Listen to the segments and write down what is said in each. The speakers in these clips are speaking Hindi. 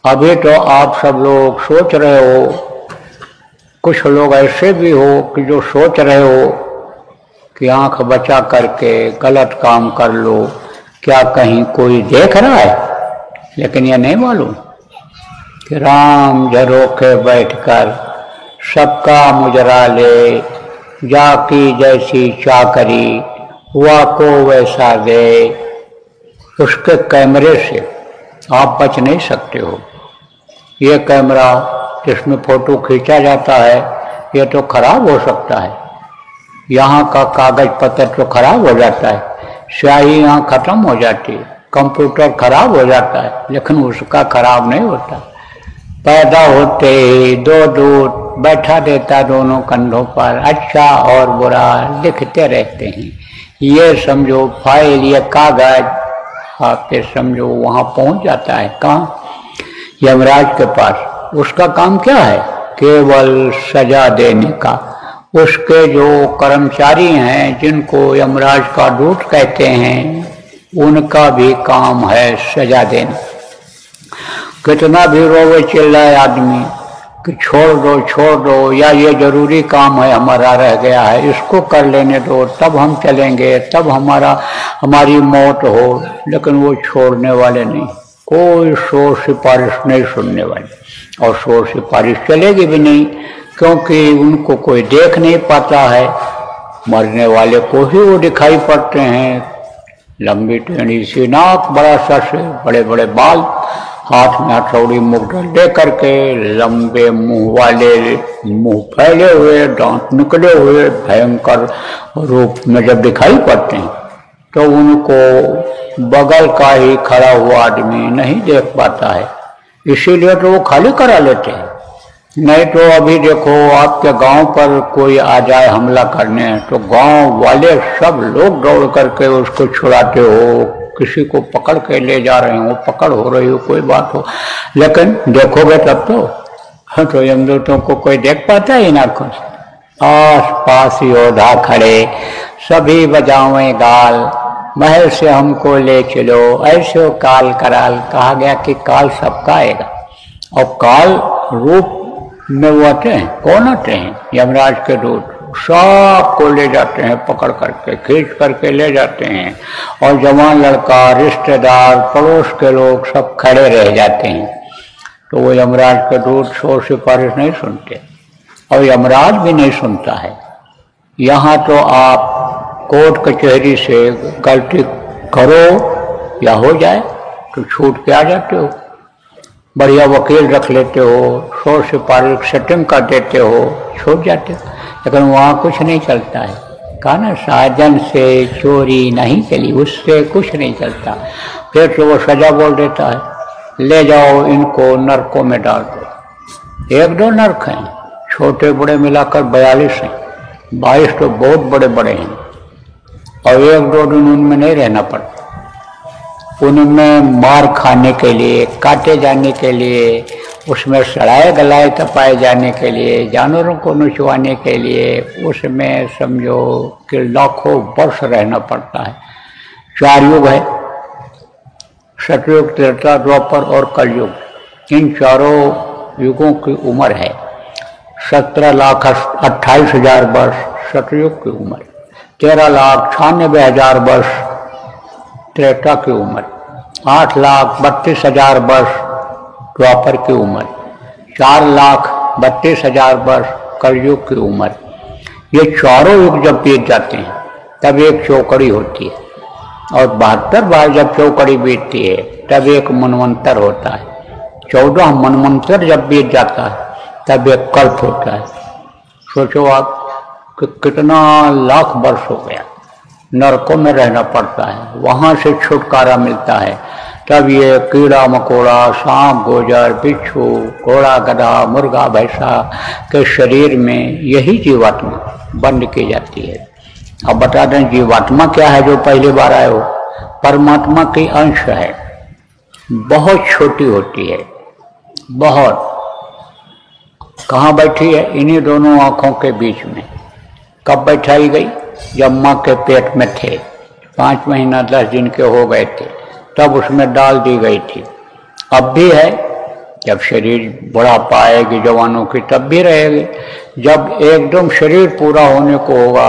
अभी तो आप सब लोग सोच रहे हो, कुछ लोग ऐसे भी हो कि जो सोच रहे हो कि आंख बचा करके गलत काम कर लो, क्या कहीं कोई देख रहा है? लेकिन यह नहीं मालूम कि राम झरोखे बैठकर सबका मुजरा ले, जाकी जैसी चाकरी हुआ को वैसा दे। उसके कैमरे से आप बच नहीं सकते हो। ये कैमरा जिसमें फोटो खींचा जाता है ये तो खराब हो सकता है, यहाँ का कागज पत्र तो खराब हो जाता है, स्याही यहाँ खत्म हो जाती है, कंप्यूटर खराब हो जाता है, लेकिन उसका खराब नहीं होता। पैदा होते ही दो दूत बैठा देता दोनों कंधों पर, अच्छा और बुरा लिखते रहते हैं। ये समझो फाइल, ये कागज आपके समझो वहाँ पहुँच जाता है। कहाँ? यमराज के पास। उसका काम क्या है? केवल सजा देने का। उसके जो कर्मचारी हैं जिनको यमराज का दूत कहते हैं, उनका भी काम है सजा देना। कितना भी रोवे चिल्लाए आदमी कि छोड़ दो, या ये जरूरी काम है हमारा रह गया है, इसको कर लेने दो, तब हम चलेंगे, तब हमारी मौत हो, लेकिन वो छोड़ने वाले नहीं। कोई शोर सिफारिश नहीं सुनने वाले, और शोर सिफारिश चलेगी भी नहीं, क्योंकि उनको कोई देख नहीं पाता है। मरने वाले को ही वो दिखाई पड़ते हैं। लंबी टेढ़ी सी नाक, बड़ा सा सिर, बड़े बड़े बाल, हाथ में हथौड़ी मुद्रा ले करके, लंबे मुंह वाले, मुंह फैले हुए, दांत निकले हुए, भयंकर रूप में जब दिखाई पड़ते हैं तो उनको बगल का ही खड़ा हुआ आदमी नहीं देख पाता है, इसीलिए तो वो खाली करा लेते हैं। नहीं तो अभी देखो आपके गांव पर कोई आ जाए हमला करने, तो गांव वाले सब लोग दौड़ करके उसको छुड़ाते हो, किसी को पकड़ के ले जा रहे हो, पकड़ हो रही हो, कोई बात हो, लेकिन देखोगे तब तो यमदूतों को कोई देख पाता है इन आंखों से। आस पास योद्धा खड़े, सभी बजावे गाल, महल से हमको ले चलो, ऐसे काल कराल। कहा गया कि काल सबका आएगा, और काल रूप में वो आते हैं। कौन आते हैं? यमराज के दूत सबको ले जाते हैं, पकड़ करके खींच करके ले जाते हैं, और जवान लड़का, रिश्तेदार, पड़ोस के लोग सब खड़े रह जाते हैं। तो वो यमराज के दूत शोर सिफारिश नहीं सुनते, और यमराज भी नहीं सुनता है। यहाँ तो आप कोर्ट कचहरी से गलती करो या हो जाए तो छूट के आ जाते हो, बढ़िया वकील रख लेते हो, शोर सिफारिश सेटिंग कर देते हो, छूट जाते हो। लेकिन वहाँ कुछ नहीं चलता है। कहा ना, साजन से चोरी नहीं चली, उससे कुछ नहीं चलता। फिर तो वो सजा बोल देता है, ले जाओ इनको नरकों में डाल दो। एक दो नरक हैं, छोटे बड़े मिलाकर 42 हैं, 22 तो बहुत बड़े बड़े हैं, और एक दो दिन उनमें नहीं रहना पड़ता। उनमें मार खाने के लिए, काटे जाने के लिए, उसमें सड़ाए गलाए तपाए जाने के लिए, जानवरों को नुचवाने के लिए, उसमें समझो कि लाखों वर्ष रहना पड़ता है। 4 युग है, सतयुग, त्रेता, द्वापर और कलयुग। इन चारों युगों की उम्र है 17,28,000 वर्ष सतयुग की उम्र, 13,96,000 वर्ष त्रेता की उम्र, 8,32,000 वर्ष द्वापर की उम्र, 4,32,000 वर्ष कलयुग की उम्र। ये चारों युग जब बीत जाते हैं तब एक चौकड़ी होती है, और 72 बार जब चौकड़ी बीतती है तब एक मनवंतर होता है। 14 मनवंतर जब बीत जाता है तब एक कल्प होता है। सोचो आप कि कितना लाख वर्ष हो गया, नरकों में रहना पड़ता है, वहाँ से छुटकारा मिलता है। तब ये कीड़ा मकोड़ा, सांप गोजर, बिच्छू, घोड़ा गधा, मुर्गा भैंसा के शरीर में यही जीवात्मा बंद की जाती है। अब बता दें जीवात्मा क्या है जो पहली बार आए हो? परमात्मा की अंश है, बहुत छोटी होती है, बहुत। कहाँ बैठी है? इन्हीं दोनों आँखों के बीच में। कब बैठाई गई? जब माँ के पेट में थे, 5 महीना 10 दिन के हो गए थे, तब उसमें डाल दी गई थी। अब भी है, जब शरीर बुढ़ापा आएगी जवानों की तब भी रहेगी, जब एकदम शरीर पूरा होने को होगा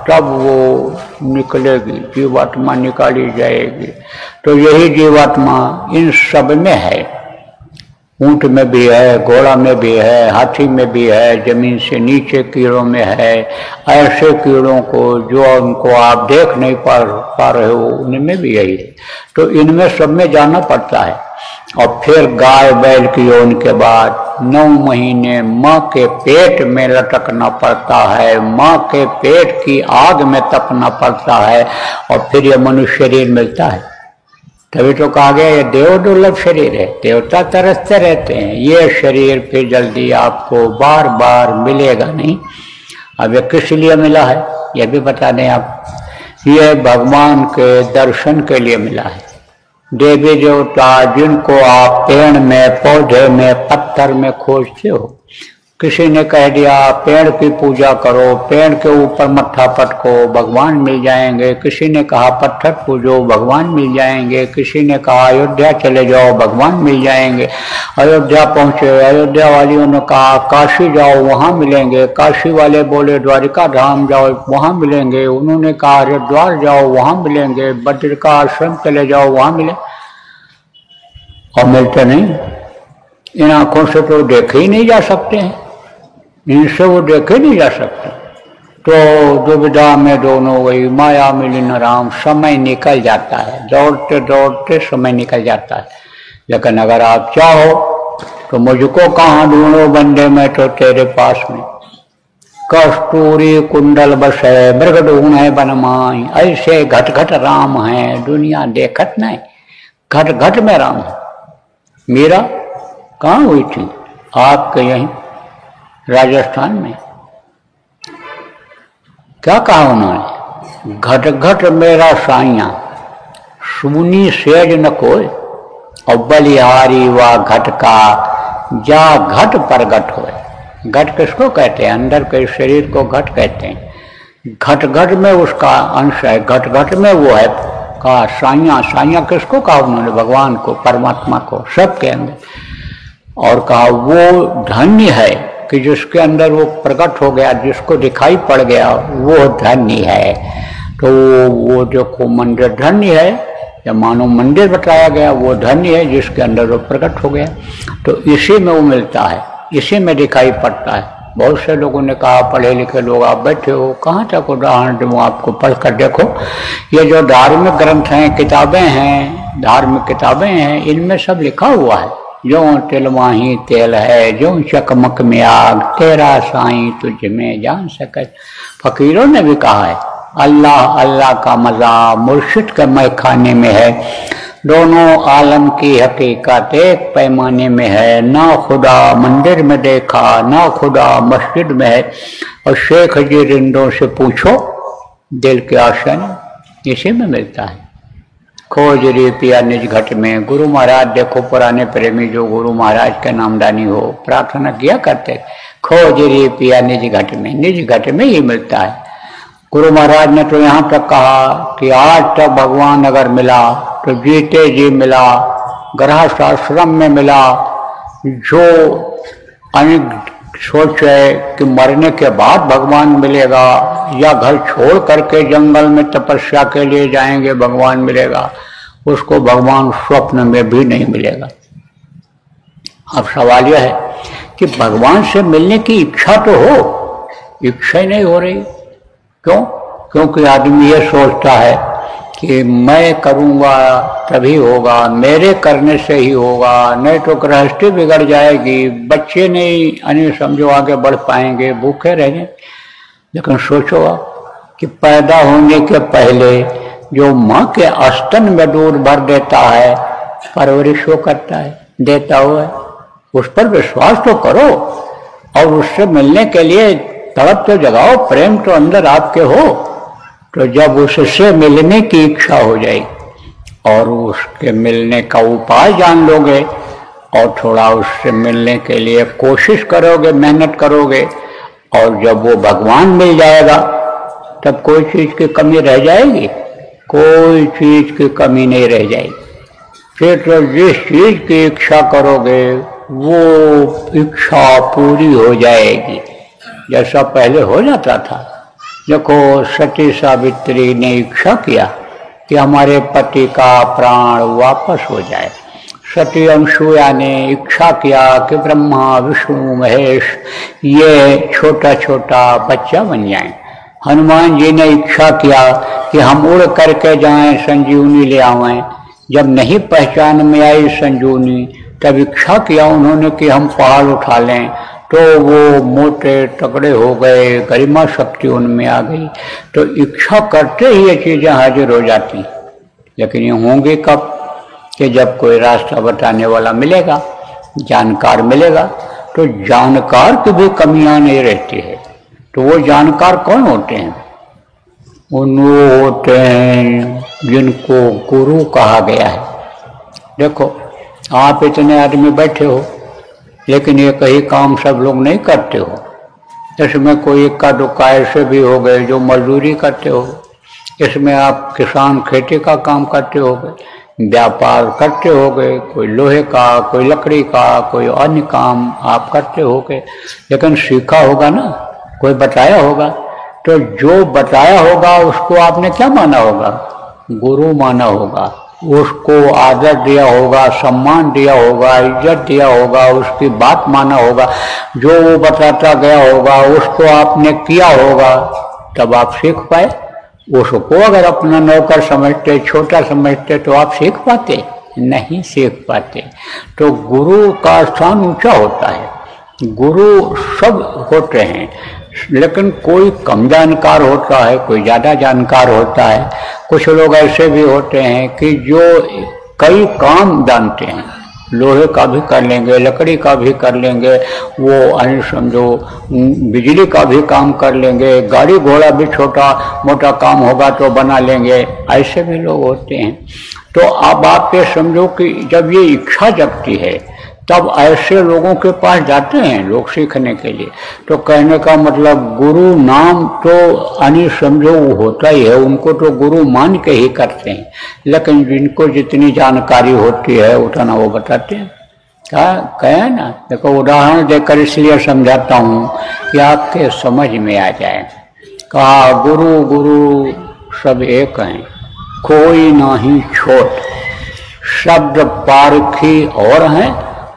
तब वो निकलेगी, जीवात्मा निकाली जाएगी। तो यही जीवात्मा इन सब में है, ऊंट में भी है, घोड़ा में भी है, हाथी में भी है, जमीन से नीचे कीड़ों में है। ऐसे कीड़ों को जो उनको आप देख नहीं पा रहे हो उनमें भी यही है। तो इनमें सब में जाना पड़ता है। और फिर गाय बैल की यौन के बाद 9 महीने माँ के पेट में लटकना पड़ता है, माँ के पेट की आग में तपना पड़ता है, और फिर ये मनुष्य शरीर मिलता है। तभी तो कहा गया ये देव दुर्लभ शरीर है, देवता तरसते रहते हैं। ये शरीर फिर जल्दी आपको बार बार मिलेगा नहीं। अब ये किस लिए मिला है ये भी बता दें आप। ये भगवान के दर्शन के लिए मिला है। देवी देवता जिनको आप पेड़ में, पौधे में, पत्थर में खोजते हो, किसी ने कह दिया पेड़ की पूजा करो, पेड़ के ऊपर मत्था पटको, भगवान मिल जाएंगे। किसी ने कहा पत्थर पूजो, भगवान मिल जाएंगे। किसी ने कहा अयोध्या चले जाओ, भगवान मिल जाएंगे। अयोध्या पहुंचे, अयोध्या वालियों ने कहा काशी जाओ, वहां मिलेंगे। काशी वाले बोले द्वारिका धाम जाओ, वहां मिलेंगे। उन्होंने कहा हरिद्वार जाओ, वहां मिलेंगे। बद्र का आश्रम चले जाओ, वहां मिले, और मिलते नहीं। इन आंखों से तो देखे ही नहीं जा सकते हैं, इनसे वो देखे नहीं जा सकते। तो दुविधा में दोनों वही, माया मिलन राम। समय निकल जाता है, दौड़ते दौड़ते समय निकल जाता है। लेकिन अगर आप चाहो तो मुझको कहाँ ढूंढो बंदे में, तो तेरे पास में। कस्तूरी कुंडल बसे मृग ढूंढे बनमाई, ऐसे घट घट राम है दुनिया देखत नहीं। घट घट में राम है। मीरा कहाँ हुई थी? आपके यहीं राजस्थान में। क्या कहा उन्होंने? घट घट मेरा साइया, सुनी सेज न कोई, और बलिहारी व घट का जा घट प्रगट होए। घट किसको कहते हैं? अंदर के शरीर को घट कहते हैं। घट घट में उसका अंश है, घट घट में वो है। कहा साइया, साइया किसको कहा उन्होंने? भगवान को, परमात्मा को, सबके अंदर। और कहा वो धन्य है कि जिसके अंदर वो प्रकट हो गया, जिसको दिखाई पड़ गया, वो धन्य है। तो वो जो मंदिर धन्य है, या मानो मंदिर बताया गया, वो धन्य है जिसके अंदर वो प्रकट हो गया। तो इसी में वो मिलता है, इसी में दिखाई पड़ता है। बहुत से लोगों ने कहा, पढ़े लिखे लोग आप बैठे हो, कहाँ तक उदाहरण दूँ आपको? पढ़ कर देखो। ये जो धार्मिक ग्रंथ हैं, किताबें हैं, धार्मिक किताबें हैं, इनमें सब लिखा हुआ है। जो तिल माही तेल है, जो चकमक में आग, तेरा साईं तुझ में जान सके। फकीरों ने भी कहा है अल्लाह अल्लाह का मजा मुर्शिद के मैखाने में है। दोनों आलम की हकीकत एक पैमाने में है। ना खुदा मंदिर में देखा, ना खुदा मस्जिद में है। और शेख जी रिंदों से पूछो, दिल के आशन इसी में मिलता है। खोज रे पिया निज घट में। गुरु महाराज देखो, पुराने प्रेमी जो गुरु महाराज के नामदानी हो, प्रार्थना किया करते, खोज रे पिया निज घट में। निज घट में ही मिलता है। गुरु महाराज ने तो यहाँ तक कहा कि आज तक भगवान अगर मिला तो जीते जी मिला, गृहस्थाश्रम में मिला। जो अनेक सोचे कि मरने के बाद भगवान मिलेगा, या घर छोड़ करके जंगल में तपस्या के लिए जाएंगे भगवान मिलेगा, उसको भगवान स्वप्न में भी नहीं मिलेगा। अब सवाल यह है कि भगवान से मिलने की इच्छा तो हो, इच्छा ही नहीं हो रही। क्यों? क्योंकि आदमी ये सोचता है कि मैं करूँगा तभी होगा, मेरे करने से ही होगा, नहीं तो गृहस्थी बिगड़ जाएगी, बच्चे नहीं यानी समझो आगे बढ़ पाएंगे, भूखे रहेंगे। लेकिन सोचो कि पैदा होने के पहले जो माँ के स्तन में दूध भर देता है, परवरिश वो करता है, देता हुआ, उस पर विश्वास तो करो और उससे मिलने के लिए तड़प तो जगाओ, प्रेम तो अंदर आपके हो। तो जब उससे मिलने की इच्छा हो जाएगी और उसके मिलने का उपाय जान लोगे और थोड़ा उससे मिलने के लिए कोशिश करोगे, मेहनत करोगे, और जब वो भगवान मिल जाएगा तब कोई चीज की कमी रह जाएगी? कोई चीज की कमी नहीं रह जाएगी। फिर तो जिस चीज की इच्छा करोगे वो इच्छा पूरी हो जाएगी, जैसा पहले हो जाता था। देखो सती सावित्री ने इच्छा किया कि हमारे पति का प्राण वापस हो जाए। सती अनसुया ने इच्छा किया कि ब्रह्मा विष्णु महेश ये छोटा छोटा बच्चा बन जाए। हनुमान जी ने इच्छा किया कि हम उड़ करके जाएं, संजीवनी ले आवें। जब नहीं पहचान में आई संजीवनी, तब इच्छा किया उन्होंने कि हम पहाड़ उठा लें, तो वो मोटे तगड़े हो गए, गरिमा शक्ति उनमें आ गई। तो इच्छा करते ही ये चीजें हाजिर हो जाती। लेकिन ये होंगे कब? कि जब कोई रास्ता बताने वाला मिलेगा, जानकार मिलेगा। तो जानकार की भी कमियां नहीं रहती है। तो वो जानकार कौन होते हैं? वो होते हैं जिनको गुरु कहा गया है। देखो आप इतने आदमी बैठे हो, लेकिन ये कहीं काम सब लोग नहीं करते हो। इसमें कोई इक्का दुक्का ऐसे भी हो गए जो मजदूरी करते हो। इसमें आप किसान खेती का काम करते हो गए, व्यापार करते हो गए, कोई लोहे का, कोई लकड़ी का, कोई अन्य काम आप करते हो गए। लेकिन सीखा होगा ना, कोई बताया होगा। तो जो बताया होगा उसको आपने क्या माना होगा? गुरु माना होगा। उसको आदर दिया होगा, सम्मान दिया होगा, इज्जत दिया होगा, उसकी बात माना होगा। जो वो बताता गया होगा उसको आपने किया होगा, तब आप सीख पाए। उसको अगर अपना नौकर समझते, छोटा समझते, तो आप सीख पाते? नहीं सीख पाते। तो गुरु का स्थान ऊंचा होता है। गुरु सब होते हैं, लेकिन कोई कम जानकार होता है, कोई ज़्यादा जानकार होता है। कुछ लोग ऐसे भी होते हैं कि जो कई काम जानते हैं, लोहे का भी कर लेंगे, लकड़ी का भी कर लेंगे, वो समझो बिजली का भी काम कर लेंगे, गाड़ी घोड़ा भी छोटा मोटा काम होगा तो बना लेंगे। ऐसे भी लोग होते हैं। तो अब आप ये समझो कि जब ये इच्छा जगती है, तब ऐसे लोगों के पास जाते हैं लोग सीखने के लिए। तो कहने का मतलब गुरु नाम तो समझो होता ही है, उनको तो गुरु मान के ही करते हैं। लेकिन जिनको जितनी जानकारी होती है उतना वो बताते हैं। कहे ना, देखो उदाहरण देकर इसलिए समझाता हूँ कि आपके समझ में आ जाए। कहा गुरु गुरु सब एक हैं, कोई नहीं छोट, शब्द पारखी और हैं,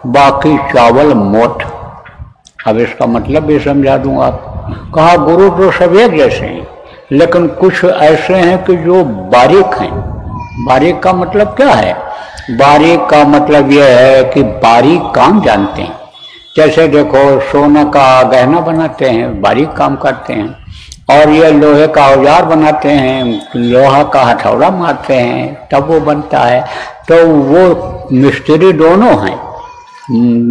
बाकी चावल मोट। अब इसका मतलब भी समझा दूं आप। कहा गुरु तो सब एक जैसे हैं, लेकिन कुछ ऐसे हैं कि जो बारीक हैं। बारीक का मतलब क्या है? बारीक का मतलब यह है कि बारीक काम जानते हैं। जैसे देखो सोना का गहना बनाते हैं, बारीक काम करते हैं। और ये लोहे का औजार बनाते हैं, लोहा का हथौड़ा मारते हैं, तब वो बनता है। तो वो मिस्त्री दोनों हैं,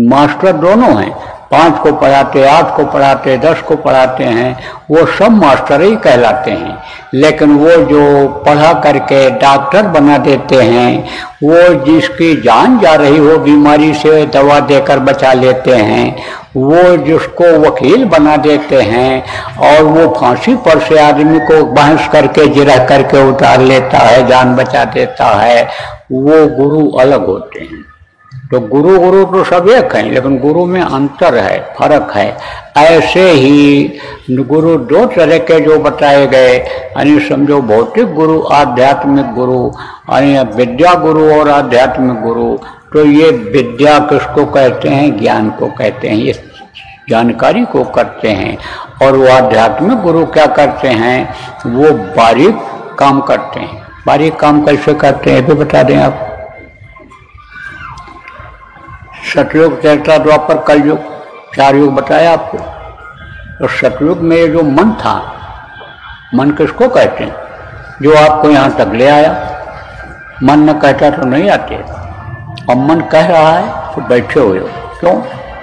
मास्टर दोनों हैं। 5 को पढ़ाते, 8 को पढ़ाते, 10 को पढ़ाते हैं, वो सब मास्टर ही कहलाते हैं। लेकिन वो जो पढ़ा करके डॉक्टर बना देते हैं, वो जिसकी जान जा रही हो बीमारी से दवा देकर बचा लेते हैं, वो जिसको वकील बना देते हैं, और वो फांसी पर से आदमी को बहस करके जिरह करके उतार लेता है, जान बचा देता है, वो गुरु अलग होते हैं। तो गुरु गुरु तो सब एक हैं, लेकिन गुरु में अंतर है, फर्क है। ऐसे ही गुरु 2 तरह के जो बताए गए, यानी समझो भौतिक गुरु, आध्यात्मिक गुरु, यानी विद्या गुरु और आध्यात्मिक गुरु। तो ये विद्या किसको कहते हैं? ज्ञान को कहते हैं, ये जानकारी को करते हैं। और वो आध्यात्मिक गुरु क्या करते हैं? वो बारीक काम करते हैं। बारीक काम कैसे करते हैं भी बता दें आप। सतयुग, त्रेता, द्वापर, कलयुग, 4 युग बताया आपको। तो सतयुग में ये जो मन था, मन किसको कहते हैं? जो आपको यहाँ तक ले आया। मन न कहता तो नहीं आते। अब मन कह रहा है तो बैठे हुए हो। क्यों?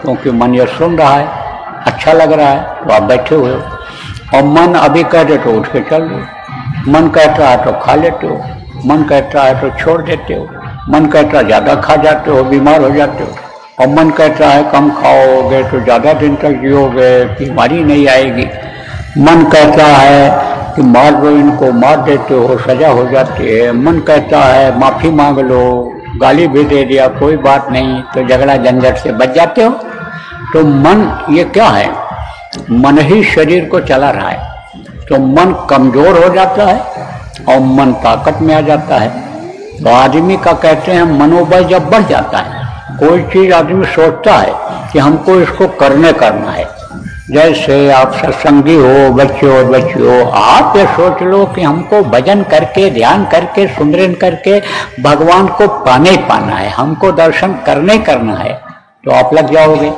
क्योंकि मन ये सुन रहा है, अच्छा लग रहा है, तो आप बैठे हुए हो। और मन अभी कहते तो उठ के चल दो, मन कहता है तो खा लेते हो, मन कहता है तो छोड़ देते हो, मन कहता है ज़्यादा खा जाते हो, बीमार हो जाते हो। और मन कहता है कम खाओगे तो ज़्यादा दिन तक जियोगे, बीमारी नहीं आएगी। मन कहता है कि मार दो इनको, मार देते हो, सजा हो जाती है। मन कहता है माफ़ी मांग लो, गाली भी दे दिया, कोई बात नहीं, तो झगड़ा झंझट से बच जाते हो। तो मन ये क्या है, मन ही शरीर को चला रहा है। तो मन कमजोर हो जाता है और मन ताकत में आ जाता है। तो आदमी का कहते हैं मनोबल जब बढ़ जाता है, कोई चीज आदमी सोचता है कि हमको इसको करना है। जैसे आप सत्संगी हो, बच्चे हो, आप ये सोच लो कि हमको भजन करके, ध्यान करके, सुमिरन करके भगवान को पाने ही पाना है, हमको दर्शन करना है, तो आप लग जाओगे।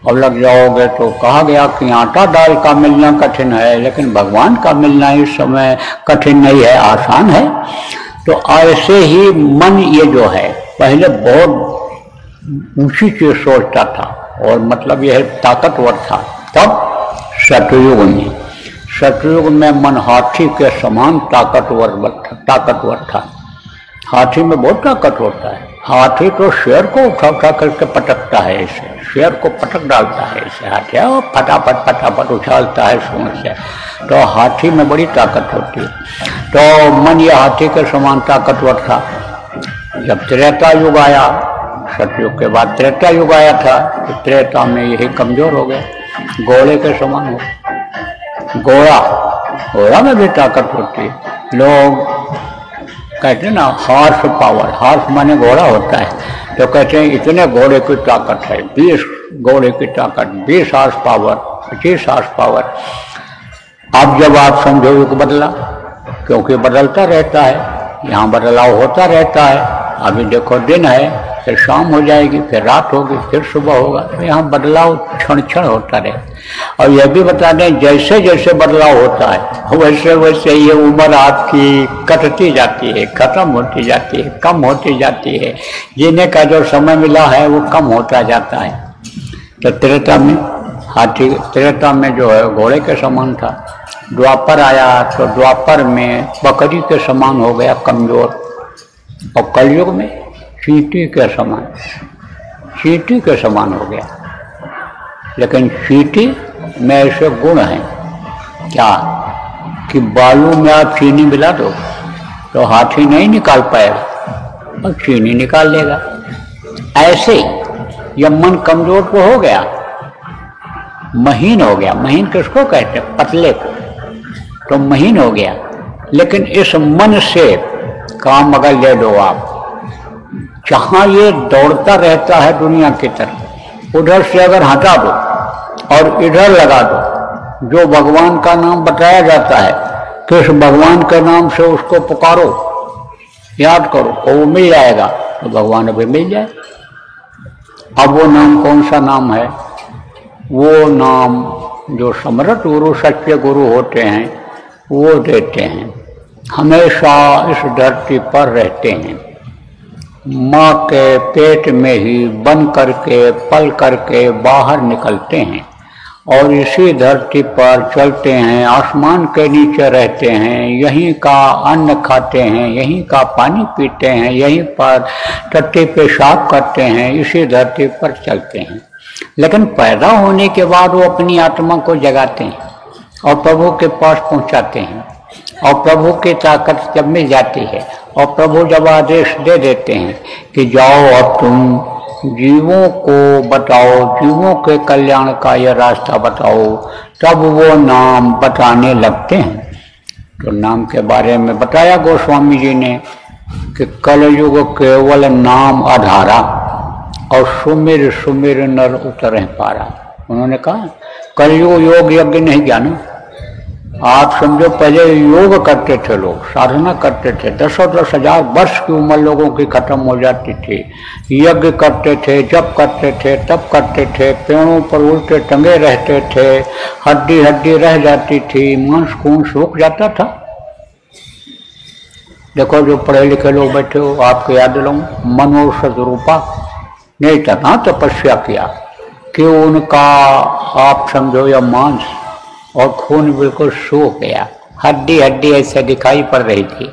अब लग जाओगे तो कहा गया कि आटा दाल का मिलना कठिन है, लेकिन भगवान का मिलना इस समय कठिन नहीं है, आसान है। तो ऐसे ही मन ये जो है पहले बहुत ऊंची चीज सोचता था और मतलब यह ताकतवर था। तब सतयुग में मन हाथी के समान ताकतवर था। हाथी में बहुत ताकत होता है। हाथी तो शेर को उठा करके पटकता है, इसे शेर को पटक डालता है, इसे हाथी और फटाफट उछालता है सूंड से। तो हाथी में बड़ी ताकत होती है। तो मन ये हाथी के समान ताकतवर था। जब त्रेता युग आया, सतयुग के बाद त्रेता युग आया था, तो त्रेता में यही कमजोर हो गया, घोड़े के समान हो। घोड़ा में भी ताकत होती है। लोग कहते हैं ना हॉर्स पावर, हॉर्स माने घोड़ा होता है, तो कहते हैं इतने घोड़े की ताकत है, 20 घोड़े की ताकत, 20 हॉर्स पावर, 25 हॉर्स पावर। अब जब आप समझो युग बदला, क्योंकि बदलता रहता है, यहाँ बदलाव होता रहता है। अभी देखो दिन है, फिर शाम हो जाएगी, फिर रात होगी, फिर सुबह होगा। तो यहाँ बदलाव क्षण क्षण होता रहे। और यह भी बता दें, जैसे जैसे बदलाव होता है वैसे वैसे ये उम्र आपकी कटती जाती है, खत्म होती जाती है, कम होती जाती है। जीने का जो समय मिला है वो कम होता जाता है। तो त्रेता में जो है घोड़े के समान था। द्वापर आया तो द्वापर में बकरी के समान हो गया, कमजोर। और कलयुग में चींटी के समान हो गया। लेकिन चींटी में ऐसे गुण हैं क्या कि बालू में आप चीनी मिला दो तो हाथी नहीं निकाल पाएगा और चीनी निकाल लेगा। ऐसे यह मन कमजोर तो हो गया, महीन हो गया। महीन किसको कहते हैं? पतले को। तो महीन हो गया। लेकिन इस मन से काम अगर ले लो आप, जहां ये दौड़ता रहता है दुनिया की तरफ, उधर से अगर हटा दो और इधर लगा दो, जो भगवान का नाम बताया जाता है, किस भगवान के नाम से उसको पुकारो, याद करो, वो मिल जाएगा। तो भगवान अभी मिल जाए। अब वो नाम कौन सा नाम है? वो नाम जो समर्थ गुरु, सच्चे गुरु होते हैं, वो देते हैं। हमेशा इस धरती पर रहते हैं, माँ के पेट में ही बन करके, पल करके बाहर निकलते हैं और इसी धरती पर चलते हैं, आसमान के नीचे रहते हैं, यहीं का अन्न खाते हैं, यहीं का पानी पीते हैं, यहीं पर टट्टी पेशाब करते हैं, इसी धरती पर चलते हैं। लेकिन पैदा होने के बाद वो अपनी आत्मा को जगाते हैं और प्रभु के पास पहुंचाते हैं। और प्रभु की ताकत जब मिल जाती है और प्रभु जब आदेश दे देते हैं कि जाओ अब तुम जीवों को बताओ, जीवों के कल्याण का यह रास्ता बताओ, तब वो नाम बताने लगते हैं। तो नाम के बारे में बताया गोस्वामी जी ने कि कलयुग केवल नाम आधारा और सुमिर सुमिर नर उतरे पारा। उन्होंने कहा कलयुग योग यज्ञ नहीं ज्ञान। आप समझो पहले योग करते थे लोग, साधना करते थे, 10 हजार वर्ष की उम्र लोगों की खत्म हो जाती थी। यज्ञ करते थे, जप करते थे, तप करते थे, पेड़ों पर उल्टे टंगे रहते थे, हड्डी हड्डी रह जाती थी, मांस खून सूख जाता था। देखो जो पढ़े लिखे लोग बैठे हो, आपको याद दिलाऊं, मनोषद रूपा ने इतना तपस्या किया कि उनका आप समझो या मांस और खून बिल्कुल सूख गया, हड्डी हड्डी ऐसे दिखाई पड़ रही थी।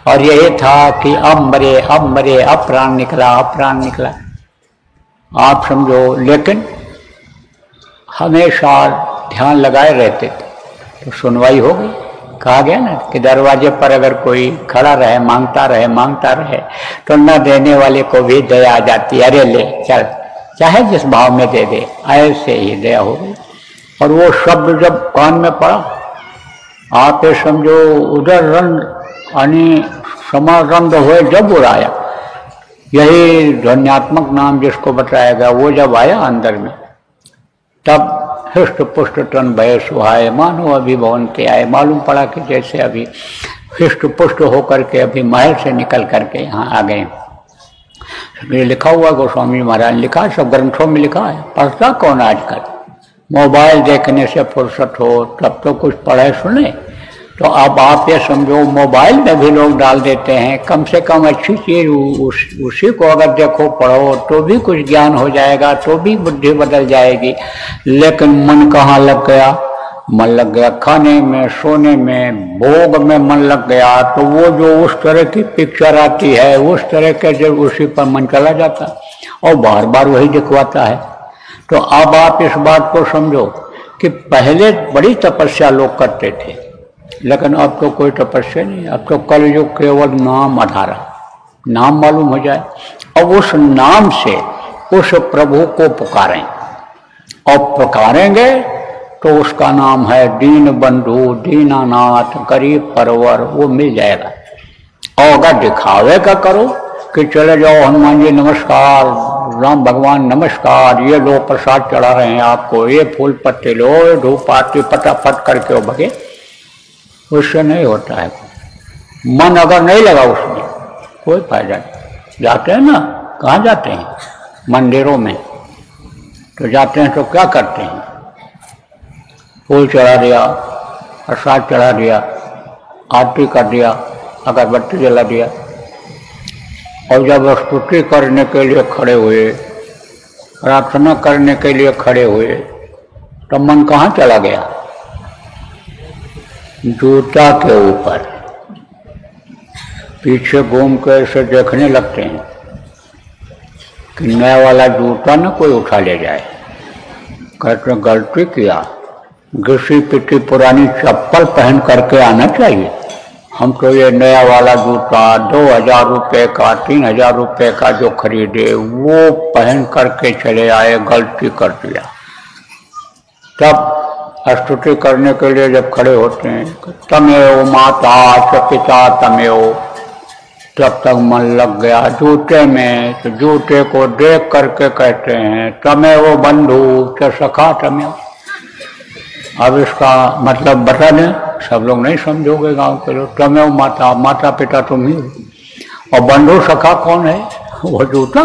और यही था कि अब मरे, अब प्राण निकला, अब प्राण निकला, आप समझो। लेकिन हमेशा ध्यान लगाए रहते थे तो सुनवाई हो गई। कहा गया ना कि दरवाजे पर अगर कोई खड़ा रहे मांगता रहे तो न देने वाले को भी दया आ जाती है, अरे ले चल, चाहे जिस भाव में दे दे, ऐसे ही दया हो गई। और वो शब्द जब कान में पड़ा, आप ये समझो उधर रंग यानी समारंभ हुए जब उड़ाया, यही ध्वन्यात्मक नाम जिसको बताया गया वो जब आया अंदर में, तब हृष्ट पुष्ट तन भय सुहाय मानो अभी भवन के आए। मालूम पड़ा कि जैसे अभी हृष्ट पुष्ट होकर के अभी महल से निकल करके यहाँ आ गए। ये लिखा हुआ गोस्वामी महाराज लिखा, सब ग्रंथों में लिखा है, पढ़ता कौन आजकल? मोबाइल देखने से फुर्सत हो तब तो कुछ पढ़े सुने। तो अब आप ये समझो मोबाइल में भी लोग डाल देते हैं, कम से कम अच्छी चीज उसी को अगर देखो पढ़ो तो भी कुछ ज्ञान हो जाएगा, तो भी बुद्धि बदल जाएगी। लेकिन मन कहाँ लग गया? मन लग गया खाने में, सोने में, भोग में मन लग गया, तो वो जो उस तरह की पिक्चर आती है उस तरह के जब उसी पर मन चला जाता और बार बार वही दिखवाता है। तो अब आप इस बात को समझो कि पहले बड़ी तपस्या लोग करते थे, लेकिन अब तो कोई तपस्या नहीं। अब तो कलयुग केवल नाम आधारा, नाम मालूम हो जाए और उस नाम से उस प्रभु को पुकारें, और पुकारेंगे तो उसका नाम है दीन बंधु, दीनानाथ, गरीब परवर, वो मिल जाएगा। और अगर दिखावे का करो कि चले जाओ हनुमान जी नमस्कार, राम भगवान नमस्कार, ये लो प्रसाद चढ़ा रहे हैं आपको, ये फूल पत्ते लो, धूप आरती फटाफट करके वो भगे, उससे नहीं होता है। मन अगर नहीं लगा उसमें कोई फायदा नहीं। जाते हैं ना, कहाँ जाते हैं? मंदिरों में तो जाते हैं तो क्या करते हैं? फूल चढ़ा दिया, प्रसाद चढ़ा दिया, आरती कर दिया, अगरबत्ती जला दिया, और जब स्तुति करने के लिए खड़े हुए, प्रार्थना करने के लिए खड़े हुए, तो मन कहाँ चला गया? जूता के ऊपर। पीछे घूम कर ऐसे देखने लगते हैं कि नया वाला जूता न कोई उठा ले जाए। कहते गलती किया, घिसी पिटी पुरानी चप्पल पहन करके आना चाहिए। हम तो ये नया वाला जूता 2000 रुपये का, 3000 रुपये का जो खरीदे वो पहन करके चले आए, गलती कर दिया। तब स्तुति करने के लिए जब खड़े होते हैं, तमेव माता च पिता तमेव, तब तक मन लग गया जूते में, तो जूते को देख करके कहते हैं तमेव बंधु च सखा तमेव। अब इसका मतलब बता दें, सब लोग नहीं समझोगे गांव के लोग। तमेव माता, माता पिता तुम ही हो, और बंधु सखा कौन है? वो जूता,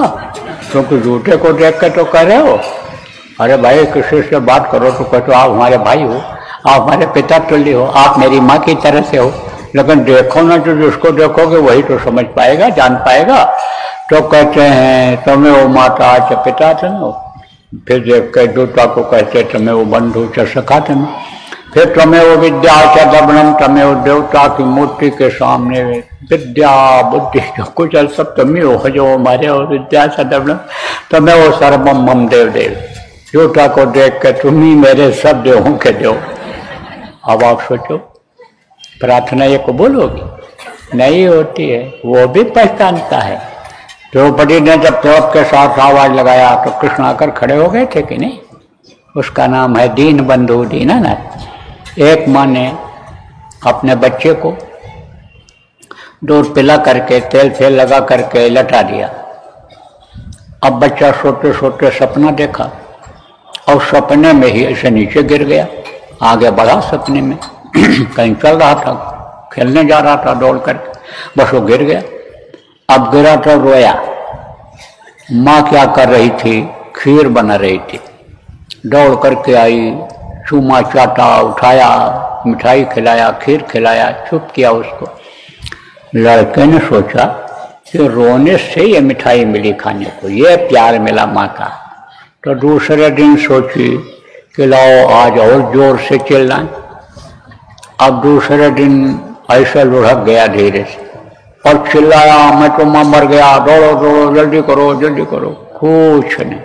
क्योंकि जूते को देख के तो कह रहे हो। अरे भाई किसी से बात करो तो कहते आप हमारे भाई हो, आप हमारे पिता तुल्य हो, आप मेरी माँ की तरह से हो, लेकिन देखो ना जो जिसको देखोगे वही तो समझ पाएगा, जान पाएगा। तो कहते हैं तुम्हें वो माता च पिता तमेव, फिर देख के जूता को कहते तुम्हें वो बंधु च सखा तमेव, फिर तुम्हें वो विद्या च दबनम, तुम्हें वो देवता की मूर्ति के सामने विद्या बुद्धि जो कुछ सब तुम्हें हो, जो हमारे और विद्या च दबनम तुम्हें वो सर्वम मम देव देव, जूता को देख के तुम ही मेरे सब देवों के देव। अब आप सोचो प्रार्थना ये कबूल होगी? नहीं होती है। वो भी पहचानता है। द्रौपदी ने जब द्रौप के साथ आवाज लगाया तो कृष्ण आकर खड़े हो गए थे कि नहीं? उसका नाम है दीन बंधु दीनानाथ। एक माँ ने अपने बच्चे को दूध पिला करके तेल फेल लगा करके लटा दिया। अब बच्चा सोते सोते सपना देखा और सपने में ही ऐसे नीचे गिर गया। आगे बढ़ा सपने में कहीं चल रहा था, खेलने जा रहा था दौड़ करके, बस वो गिर गया। अब गिरा तो रोया। माँ क्या कर रही थी? खीर बना रही थी। दौड़ करके आई, चूमा चाटा, उठाया, मिठाई खिलाया, खीर खिलाया, चुप किया उसको। लड़के ने सोचा कि रोने से ये मिठाई मिली खाने को, ये प्यार मिला माँ का। तो दूसरे दिन सोची कि लाओ आज और जोर से चिल्लाएं। अब दूसरे दिन ऐसे लुढ़क गया धीरे से और चिल्लाया, मैं तो मां मर गया, दौड़ो दौड़ो, जल्दी करो जल्दी करो। कुछ नहीं।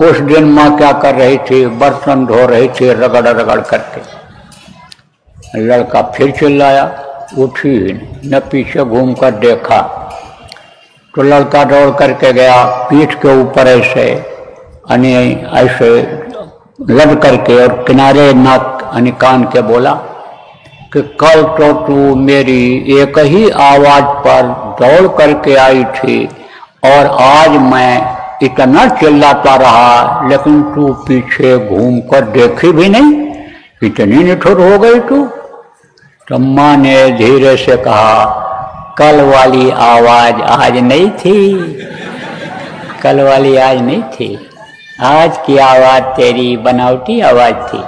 उस दिन माँ क्या कर रही थी? बर्तन धो रही थी रगड़ रगड़ करके। लड़का फिर चिल्लाया, उठी ही नहीं, न पीछे घूम कर देखा। तो लड़का दौड़ करके गया, पीठ के ऊपर ऐसे ऐसे लग करके और किनारे नाक कान के बोला कि कल तो तू मेरी एक ही आवाज पर दौड़ करके आई थी और आज मैं इतना चिल्लाता रहा, लेकिन तू पीछे घूम कर देखी भी नहीं, इतनी निठुर हो गई तू। तो माँ ने धीरे से कहा, कल वाली आवाज आज नहीं थी, कल वाली आज नहीं थी, आज की आवाज तेरी बनावटी आवाज थी,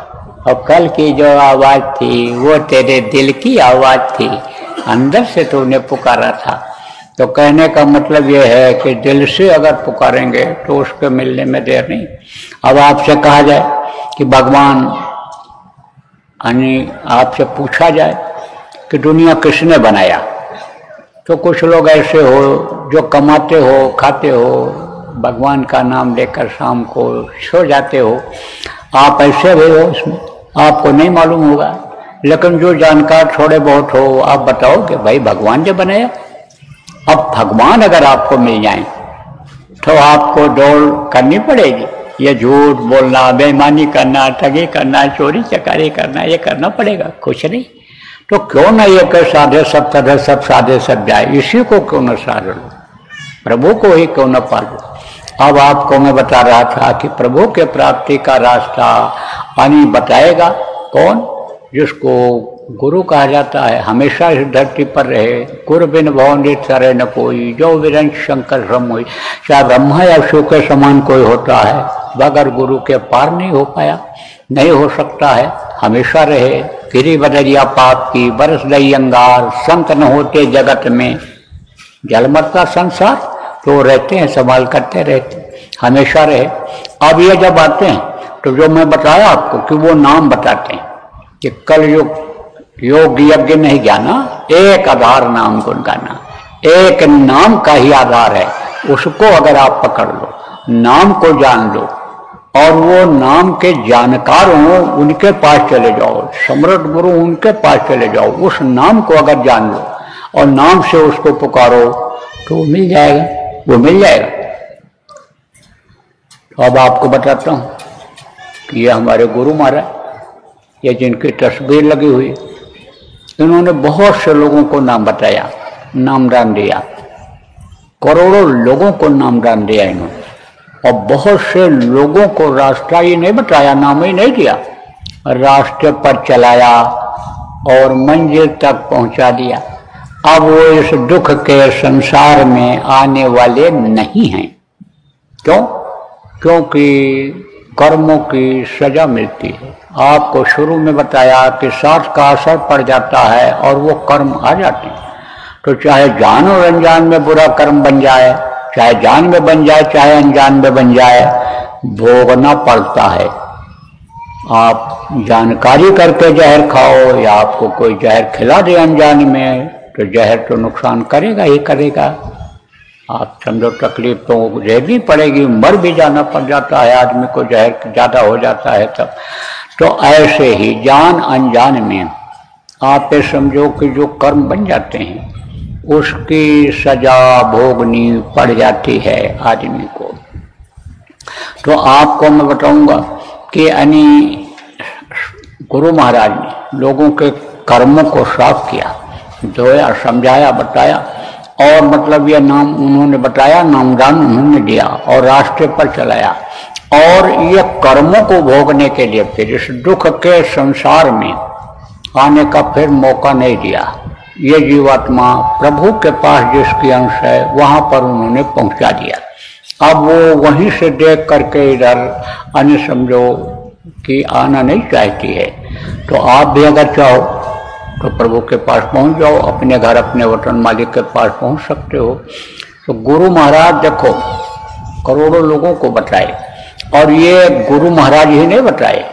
और कल की जो आवाज थी वो तेरे दिल की आवाज थी, अंदर से तूने पुकारा था। तो कहने का मतलब ये है कि दिल से अगर पुकारेंगे तो उसके मिलने में देर नहीं। अब आपसे कहा जाए कि भगवान, आपसे पूछा जाए कि दुनिया किसने बनाया, तो कुछ लोग ऐसे हो जो कमाते हो, खाते हो, भगवान का नाम लेकर शाम को सो जाते हो। आप ऐसे भी हो, इसमें आपको नहीं मालूम होगा, लेकिन जो जानकार थोड़े बहुत हो, आप बताओ कि भाई भगवान ने बनाया। अब भगवान अगर आपको मिल जाए तो आपको दौड़ करनी पड़ेगी, ये झूठ बोलना, बेईमानी करना, ठगी करना, चोरी चकारी करना, ये करना पड़ेगा, कुछ नहीं। तो क्यों ना ये कर साधे सब तरह सब साधे सब जाए, इसी को क्यों न साध लो, प्रभु को ही क्यों न पालो। अब आपको मैं बता रहा था कि प्रभु के प्राप्ति का रास्ता बताएगा कौन, जिसको गुरु कहा जाता है, हमेशा इस धरती पर रहे। गुरु बिन भव नितरे न कोई, जो विरंच शंकर ब्रह्म हुई। चाहे ब्रह्मा या शिव के समान कोई होता है, बगैर गुरु के पार नहीं हो पाया, नहीं हो सकता है, हमेशा रहे। गिरी बदरिया पाप की बरस दई अंगार, संत न होते जगत में, जल मरता संसार, तो रहते हैं, संभाल करते रहते, हमेशा रहे। अब ये जब आते हैं तो जो मैं बताया आपको कि वो नाम बताते हैं कि कल योग यज्ञ नहीं जाना, एक आधार नाम गुण गाना, एक नाम का ही आधार है, उसको अगर आप पकड़ लो, नाम को जान लो और वो नाम के जानकार हो, उनके पास चले जाओ, सम्राट गुरु उनके पास चले जाओ, उस नाम को अगर जान लो और नाम से उसको पुकारो तो वो मिल जाएगा, वो मिल जाएगा। तो अब आपको बताता हूँ कि ये हमारे गुरु महाराज, ये जिनकी तस्वीर लगी हुई, इन्होंने बहुत से लोगों को नाम बताया, नामदान दिया, करोड़ों लोगों को नामदान दिया इन्होंने, और बहुत से लोगों को रास्ता ही नहीं बताया, नाम ही नहीं दिया, रास्ते पर चलाया और मंजिल तक पहुंचा दिया। अब वो इस दुख के संसार में आने वाले नहीं हैं। क्यों? क्योंकि कर्मों की सजा मिलती है। आपको शुरू में बताया कि सांस का असर पड़ जाता है और वो कर्म आ जाते हैं। तो चाहे जान और अनजान में बुरा कर्म बन जाए, चाहे जान में बन जाए, चाहे अनजान में बन जाए, भोगना पड़ता है। आप जानकारी करके जहर खाओ या आपको कोई जहर खिला दे अनजान में, तो जहर तो नुकसान करेगा ही करेगा। आप समझो तकलीफ तो झेलनी पड़ेगी, मर भी जाना पड़ जाता है आदमी को, जहर ज्यादा हो जाता है तब। तो ऐसे ही जान अनजान में आप ये समझो कि जो कर्म बन जाते हैं उसकी सजा भोगनी पड़ जाती है आदमी को। तो आपको मैं बताऊंगा कि गुरु महाराज ने लोगों के कर्मों को साफ किया, धोया, समझाया, बताया, और मतलब ये नाम उन्होंने बताया, नामदान उन्होंने दिया और रास्ते पर चलाया, और ये कर्मों को भोगने के लिए फिर इस दुख के संसार में आने का फिर मौका नहीं दिया। ये जीवात्मा प्रभु के पास जिसकी अंश है वहां पर उन्होंने पहुंचा दिया। अब वो वहीं से देख करके इधर समझो कि आना नहीं चाहती है। तो आप भी अगर चाहो तो प्रभु के पास पहुंच जाओ, अपने घर अपने वतन मालिक के पास पहुंच सकते हो। तो गुरु महाराज देखो करोड़ों लोगों को बताए, और ये गुरु महाराज ही नहीं बताए,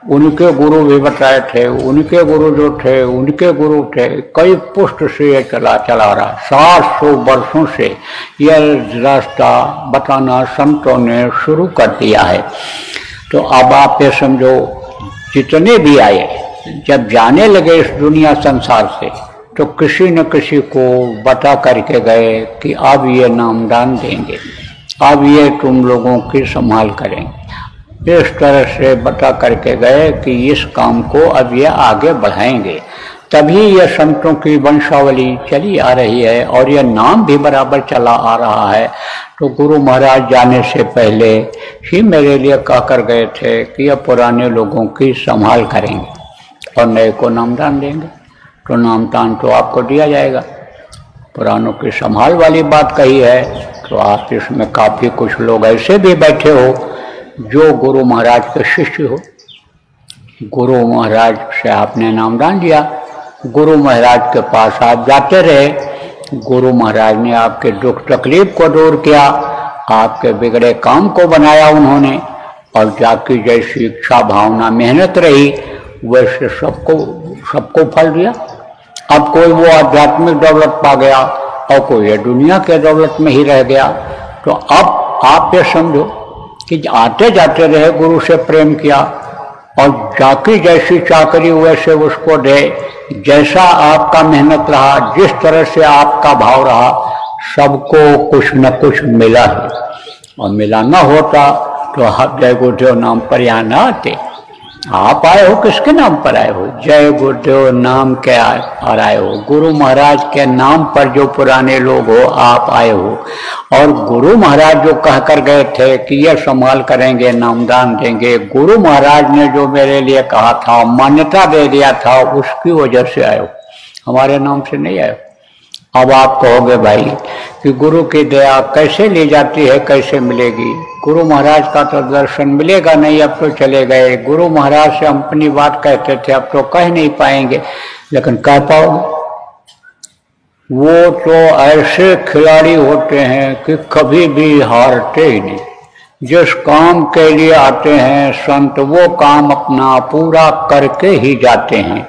उनके गुरु भी बताए थे, उनके गुरु जो थे उनके गुरु थे, कई पुष्ट से ये चला रहा। 700 वर्षों से यह रास्ता बताना संतों ने शुरू कर दिया है। तो अब आप ये समझो जितने भी आए जब जाने लगे इस दुनिया संसार से तो किसी न किसी को बता करके गए कि अब ये नामदान देंगे, अब ये तुम लोगों की संभाल करेंगे। इस तरह से बता करके गए कि इस काम को अब ये आगे बढ़ाएंगे। तभी यह संतों की वंशावली चली आ रही है और यह नाम भी बराबर चला आ रहा है। तो गुरु महाराज जाने से पहले ही मेरे लिए कहकर गए थे कि यह पुराने लोगों की संभाल करेंगे और नए को नामदान देंगे। तो नामदान तो आपको दिया जाएगा। पुरानों की संभाल वाली बात कही है तो आप इसमें काफ़ी कुछ लोग ऐसे भी बैठे हो जो गुरु महाराज के शिष्य हो। गुरु महाराज से आपने नामदान लिया, गुरु महाराज के पास आप जाते रहे, गुरु महाराज ने आपके दुख तकलीफ को दूर किया, आपके बिगड़े काम को बनाया उन्होंने, और जाकी जैसी इच्छा भावना मेहनत रही वैसे सबको फल दिया। अब कोई वो आध्यात्मिक दौलत पा गया और कोई ये दुनिया के दौलत में ही रह गया। तो अब आप ये समझो कि आते जाते रहे, गुरु से प्रेम किया और जाकी जैसी चाकरी वैसे उसको दे, जैसा आपका मेहनत रहा, जिस तरह से आपका भाव रहा, सबको कुछ न कुछ मिला है। और मिला न होता तो आप जय गुरुदेव नाम पर यहाँ न आते। आप आए हो किसके नाम पर आए हो? जय गुरुदेव नाम के और आए हो। गुरु महाराज के नाम पर जो पुराने लोग हो आप आए हो। और गुरु महाराज जो कहकर गए थे कि ये संभाल करेंगे, नामदान देंगे, गुरु महाराज ने जो मेरे लिए कहा था, मान्यता दे दिया था, उसकी वजह से आए हो, हमारे नाम से नहीं आए हो। अब आप कहोगे भाई कि गुरु की दया कैसे ली जाती है, कैसे मिलेगी? गुरु महाराज का तो दर्शन मिलेगा नहीं, अब तो चले गए। गुरु महाराज से हम अपनी बात कहते थे, अब तो कह नहीं पाएंगे, लेकिन कह पाओगे। वो तो ऐसे खिलाड़ी होते हैं कि कभी भी हारते ही नहीं। जिस काम के लिए आते हैं संत, वो काम अपना पूरा करके ही जाते हैं,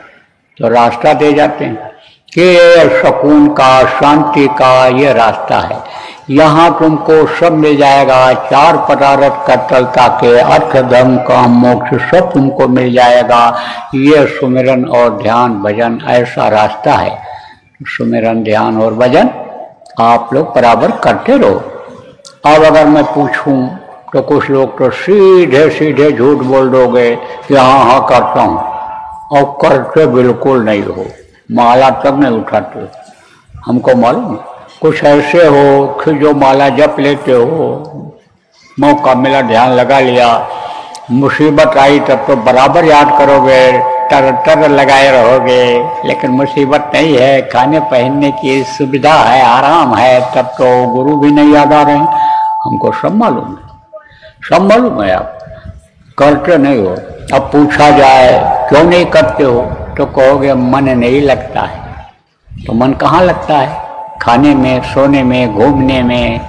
तो रास्ता दे जाते हैं कि ये सुकून का, शांति का ये रास्ता है, यहाँ तुमको सब मिल जाएगा। चार पदार्थ का तलता के अर्थ, धर्म, काम, मोक्ष सब तुमको मिल जाएगा। ये सुमिरन और ध्यान भजन ऐसा रास्ता है। सुमिरन ध्यान और भजन आप लोग बराबर करते रहो। अब अगर मैं पूछूं तो कुछ लोग तो सीधे सीधे झूठ बोल दोगे कि हाँ हाँ करता हूँ, और करते बिल्कुल नहीं हो, माला तक नहीं उठाते। हमको मालूम कुछ ऐसे हो कि जो माला जप लेते हो, मौका मिला ध्यान लगा लिया, मुसीबत आई तब तो बराबर याद करोगे, टर टर लगाए रहोगे, लेकिन मुसीबत नहीं है, खाने पहनने की सुविधा है, आराम है, तब तो गुरु भी नहीं याद आ रहे हैं। हमको सब मालूम है, सब मालूम है। आप करते नहीं हो। अब पूछा जाए क्यों नहीं करते हो तो कहोगे मन नहीं लगता है। तो मन कहाँ लगता है? खाने में, सोने में, घूमने में,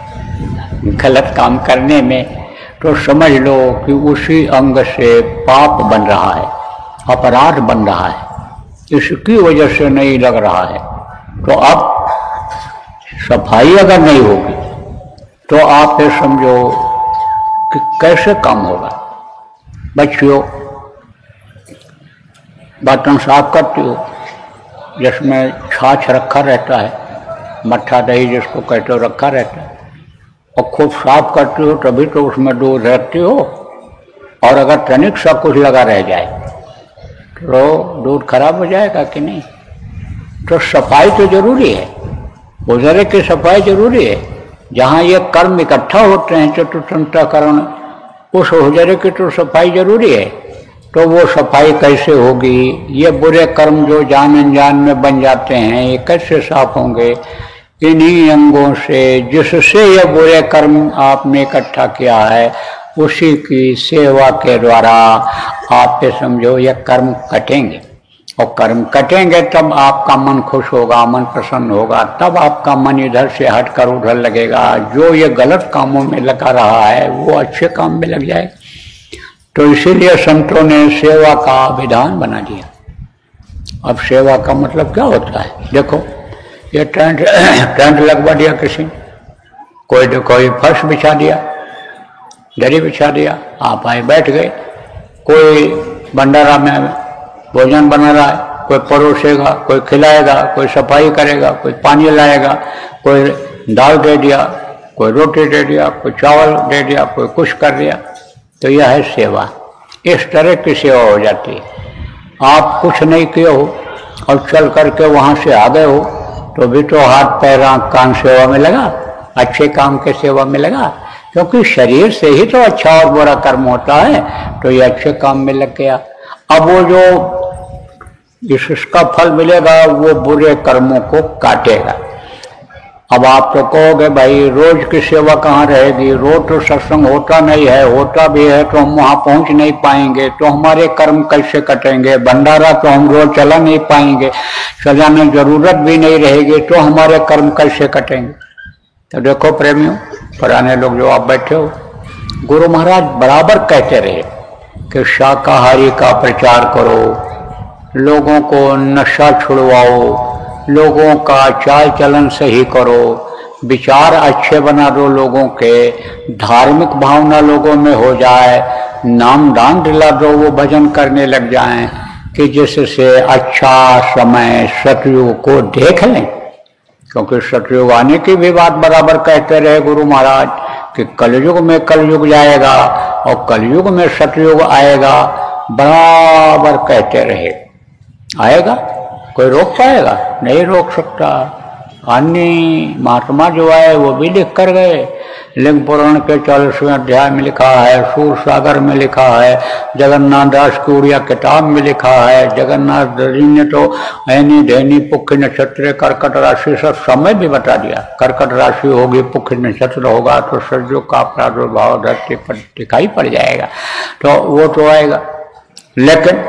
गलत काम करने में। तो समझ लो कि उसी अंग से पाप बन रहा है, अपराध बन रहा है, इसकी वजह से नहीं लग रहा है। तो अब सफाई अगर नहीं होगी तो आप ये समझो कि कैसे काम होगा। बच्चियों, बर्तन साफ करती हो जिसमें छाछ रखा रहता है, मट्ठा दही जिसको कहते हो रखा रहता है, और खूब साफ करती हो तभी तो उसमें दूध रखती हो। और अगर तनिक सा कुछ लगा रह जाए तो दूध खराब हो जाएगा कि नहीं? तो सफाई तो जरूरी है, गुजरे की सफाई जरूरी है। जहाँ ये कर्म इकट्ठा होते हैं चतुर्थंतःकरण, उस हुजरे की तो सफाई जरूरी है। तो वो सफाई कैसे होगी? ये बुरे कर्म जो जान अनजान में बन जाते हैं, ये कैसे साफ होंगे? इन्हीं अंगों से जिससे ये बुरे कर्म आपने इकट्ठा किया है, उसी की सेवा के द्वारा आप ये समझो ये कर्म कटेंगे। और कर्म कटेंगे तब आपका मन खुश होगा, मन प्रसन्न होगा, तब आपका मन इधर से हटकर उधर लगेगा। जो ये गलत कामों में लगा रहा है वो अच्छे काम में लग जाएगा। तो इसीलिए संतों ने सेवा का विधान बना दिया। अब सेवा का मतलब क्या होता है? देखो, ये टेंट लगवा दिया किसी ने, कोई फर्श बिछा दिया, दरी बिछा दिया, आप आए बैठ गए। कोई भंडारा में भोजन बना रहा है, कोई परोसेगा, कोई खिलाएगा, कोई सफाई करेगा, कोई पानी लाएगा, कोई दाल दे दिया, कोई रोटी दे दिया, कोई चावल दे दिया, कोई कुछ कर दिया। तो यह है सेवा। इस तरह की सेवा हो जाती है। आप कुछ नहीं किए हो और चल करके वहाँ से आ गए हो तो भी तो हाथ पैर आँख कान सेवा में लगा, अच्छे काम के सेवा में लगा, क्योंकि शरीर से ही तो अच्छा और बुरा कर्म होता है। तो ये अच्छे काम में लग गया। अब वो जो इसका फल मिलेगा वो बुरे कर्मों को काटेगा। अब आप तो कहोगे भाई रोज की सेवा कहाँ रहेगी, रोज तो सत्संग होता नहीं है, होता भी है तो हम वहाँ पहुँच नहीं पाएंगे, तो हमारे कर्म कैसे कटेंगे, भंडारा तो हम रोज चला नहीं पाएंगे, सजाने जरूरत भी नहीं रहेगी, तो हमारे कर्म कैसे कटेंगे। तो देखो प्रेमियों, पुराने लोग जो आप बैठे हो, गुरु महाराज बराबर कहते रहे कि शाकाहारी का प्रचार करो, लोगों को नशा छुड़वाओ, लोगों का चाल चलन सही करो, विचार अच्छे बना दो लोगों के, धार्मिक भावना लोगों में हो जाए, नाम दान दिला दो, वो भजन करने लग जाएं कि जिससे अच्छा समय सतयुग को देख लें। क्योंकि सतयुग आने की भी बात बराबर कहते रहे गुरु महाराज कि कलयुग में कलयुग जाएगा और कलयुग में सतयुग आएगा, बराबर कहते रहे। आएगा, कोई रोक पाएगा? नहीं रोक सकता। अन्य महात्मा जो आए वो भी लिख कर गए। लिंग पुराण के 40वें अध्याय में लिखा है, सूर सागर में लिखा है, जगन्नाथ दास की उड़िया किताब में लिखा है। जगन्नाथ जी ने तो ऐनी धैनी पुख्य नक्षत्र कर्कट राशि सब समय भी बता दिया। कर्कट राशि होगी, पुख्य नक्षत्र होगा तो सतयुग का प्रादुर्भाव धरती पर दिखाई पड़ जाएगा। तो वो तो आएगा, लेकिन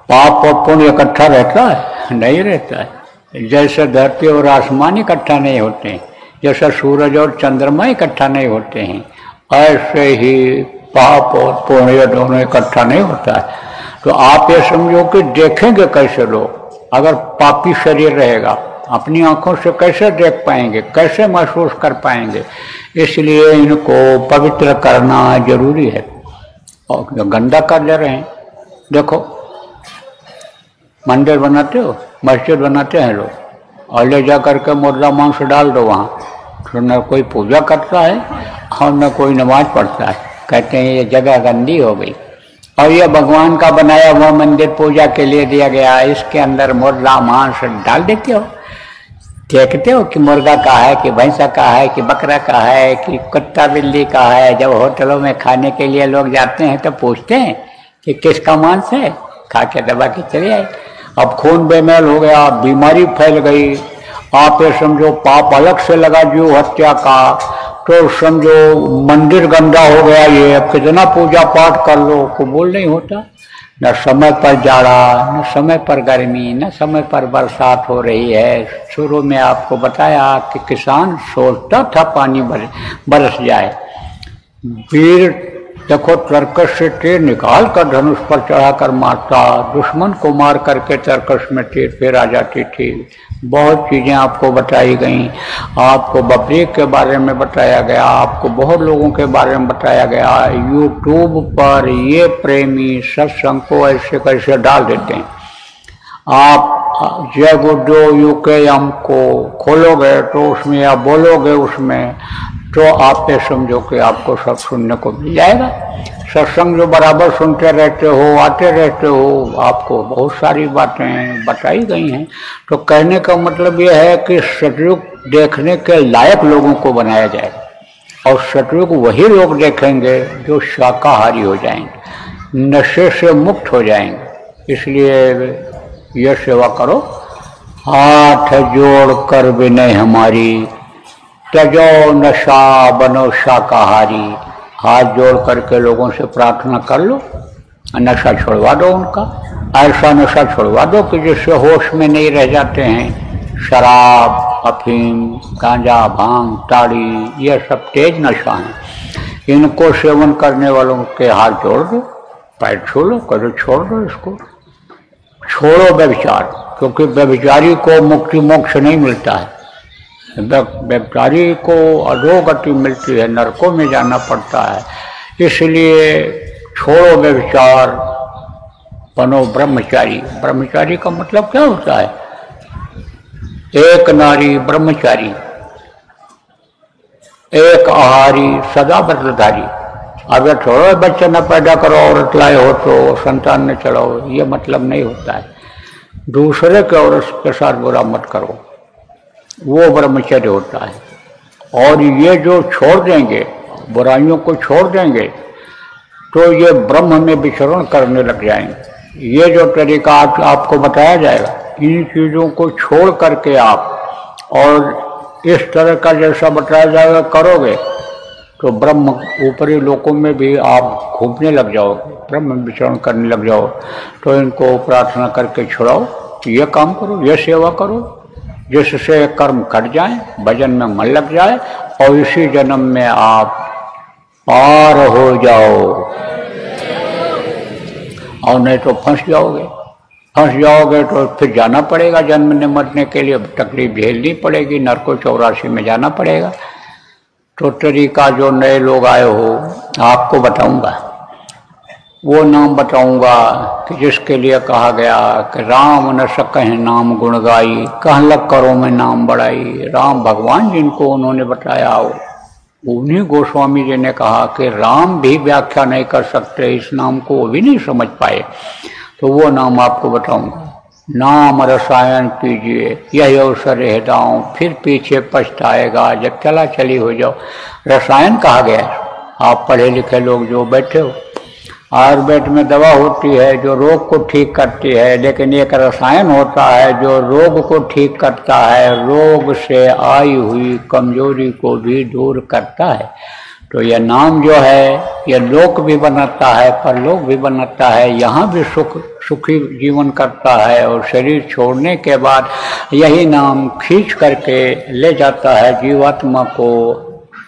पाप और पुण्य इकट्ठा रहता है? नहीं रहता है। जैसे धरती और आसमान इकट्ठा नहीं होते हैं, जैसे सूरज और चंद्रमा इकट्ठा नहीं होते हैं, ऐसे ही पाप और पुण्य दोनों इकट्ठा नहीं होता है। तो आप ये समझो कि देखेंगे कैसे लोग? अगर पापी शरीर रहेगा, अपनी आंखों से कैसे देख पाएंगे, कैसे महसूस कर पाएंगे? इसलिए इनको पवित्र करना जरूरी है। और गंदा कर ले रहे हैं। देखो, मंदिर बनाते हो, मस्जिद बनाते हैं लोग, और ले जा करके मुर्दा मांस डाल दो वहाँ, तो न कोई पूजा करता है और न कोई नमाज पढ़ता है। कहते हैं ये जगह गंदी हो गई, और ये भगवान का बनाया हुआ मंदिर पूजा के लिए दिया गया, इसके अंदर मुर्दा मांस डाल देते हो। देखते हो कि मुर्गा का है कि भैंसा का है कि बकरा का है कि कुत्ता बिल्ली का है। जब होटलों में खाने के लिए लोग जाते हैं तो पूछते हैं कि किसका मांस है, खा के दबा के चले आए। अब खून बेमेल हो गया, बीमारी फैल गई, आप ये समझो पाप अलग से लगा जीव हत्या का, तो समझो मंदिर गंदा हो गया। ये अब कितना पूजा पाठ कर लो, कबूल नहीं होता। न समय पर जाड़ा, न समय पर गर्मी, न समय पर बरसात हो रही है। शुरू में आपको बताया कि किसान सोचता था पानी बरस जाए। वीर देखो तरकश से तीर निकाल कर धनुष पर चढ़ाकर मारता, दुश्मन को मार करके तरकश में तीर फिर आ जाती थी। बहुत चीजें आपको बताई गई। आपको बकरी के बारे में बताया गया, आपको बहुत लोगों के बारे में बताया गया। यूट्यूब पर ये प्रेमी सत्संग को ऐसे कैसे डाल देते हैं। आप जय गुरुदेव यूके को खोलोगे तो उसमें या बोलोगे उसमें, तो आप ये समझो कि आपको सब सुनने को मिल जाएगा। सत्संग जो बराबर सुनते रहते हो, आते रहते हो, आपको बहुत सारी बातें बताई गई हैं। तो कहने का मतलब यह है कि सतयुग देखने के लायक लोगों को बनाया जाए, और सतयुग वही लोग देखेंगे जो शाकाहारी हो जाएंगे, नशे से मुक्त हो जाएंगे। इसलिए यह सेवा करो। हाथ जोड़ कर विनय हमारी, त्यजो नशा बनो शाकाहारी। हाथ जोड़ करके लोगों से प्रार्थना कर लो, नशा छुड़वा दो उनका। ऐसा नशा छुड़वा दो कि जिससे होश में नहीं रह जाते हैं। शराब, अफीम, गांजा, भांग, ताड़ी, ये सब तेज नशा हैं। इनको सेवन करने वालों के हाथ जोड़ दो, पैर छू लो, करो छोड़ दो इसको। छोड़ो व्यभिचार, क्योंकि व्यभिचारी को मुक्ति मोक्ष नहीं मिलता है। व्यभिचारी को अधोगति मिलती है, नरकों में जाना पड़ता है। इसलिए छोड़ो व्यभिचार, बनो ब्रह्मचारी। ब्रह्मचारी का मतलब क्या होता है? एक नारी ब्रह्मचारी, एक आहारी, सदा व्रतधारी। अब ये छोड़ो बच्चे न पैदा करो, औरत लाए हो तो संतान न चढ़ाओ, ये मतलब नहीं होता है। दूसरे के औरत के साथ बुरा मत करो, वो ब्रह्मचर्य होता है। और ये जो छोड़ देंगे, बुराइयों को छोड़ देंगे, तो ये ब्रह्म में विचरण करने लग जाएंगे। ये जो तरीका आपको बताया जाएगा, इन चीज़ों को छोड़ करके आप और इस तरह का जैसा बताया जाएगा करोगे तो ब्रह्म ऊपरी लोकों में भी आप घूमने लग जाओगे, ब्रह्म विचरण करने लग जाओ। तो इनको प्रार्थना करके छुड़ाओ, ये काम करो, ये सेवा करो, जिससे कर्म कट जाए, भजन में मन लग जाए और इसी जन्म में आप पार हो जाओ, और नहीं तो फंस जाओगे। फंस जाओगे तो फिर जाना पड़ेगा जन्मने मरने के लिए, तकलीफ झेलनी पड़ेगी, नरको 84 में जाना पड़ेगा। तो तरीका जो नए लोग आए हो आपको बताऊंगा, वो नाम बताऊंगा कि जिसके लिए कहा गया कि राम न सकह नाम गुण गाई, कहन लग करो मैं नाम बढ़ाई। राम भगवान जिनको उन्होंने बताया, उन्हीं गोस्वामी जी ने कहा कि राम भी व्याख्या नहीं कर सकते इस नाम को, वो भी नहीं समझ पाए। तो वो नाम आपको बताऊंगा। नाम रसायन कीजिए, यही अवसर हटाऊं, फिर पीछे पछताएगा जब चला चली हो जाओ। रसायन कहा गया। आप पढ़े लिखे लोग जो बैठे हो, आयुर्वेद में दवा होती है जो रोग को ठीक करती है, लेकिन एक रसायन होता है जो रोग को ठीक करता है, रोग से आई हुई कमजोरी को भी दूर करता है। तो यह नाम जो है यह लोक भी बनाता है, परलोक भी बनाता है, यहाँ भी सुखी जीवन करता है। और शरीर छोड़ने के बाद यही नाम खींच करके ले जाता है जीवात्मा को,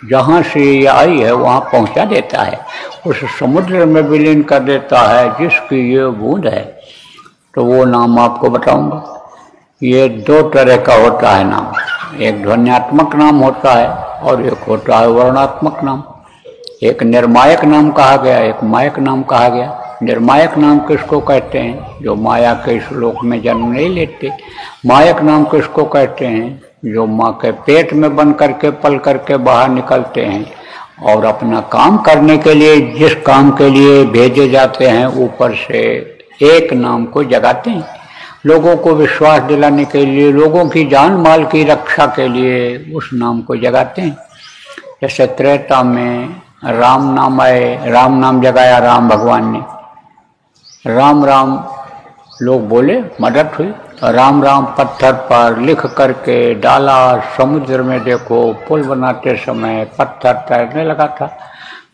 जहाँ से ये आई है वहाँ पहुँचा देता है, उस समुद्र में विलीन कर देता है जिसकी ये बूंद है। तो वो नाम आपको बताऊंगा। ये दो तरह का होता है नाम, एक ध्वन्यात्मक नाम होता है और एक होता है वर्णात्मक नाम। एक निर्मायक नाम कहा गया, एक मायक नाम कहा गया। निर्मायक नाम किसको कहते हैं? जो माया के श्लोक में जन्म नहीं लेते। मायक नाम किसको कहते हैं? जो माँ के पेट में बन करके पल करके बाहर निकलते हैं और अपना काम करने के लिए, जिस काम के लिए भेजे जाते हैं, ऊपर से एक नाम को जगाते हैं, लोगों को विश्वास दिलाने के लिए, लोगों की जान माल की रक्षा के लिए उस नाम को जगाते हैं। जैसे त्रेता में राम नाम आए, राम नाम जगाया राम भगवान ने, राम राम लोग बोले, मदद हुई। राम राम पत्थर पर लिख करके डाला समुद्र में, देखो पुल बनाते समय पत्थर तैरने लगा था।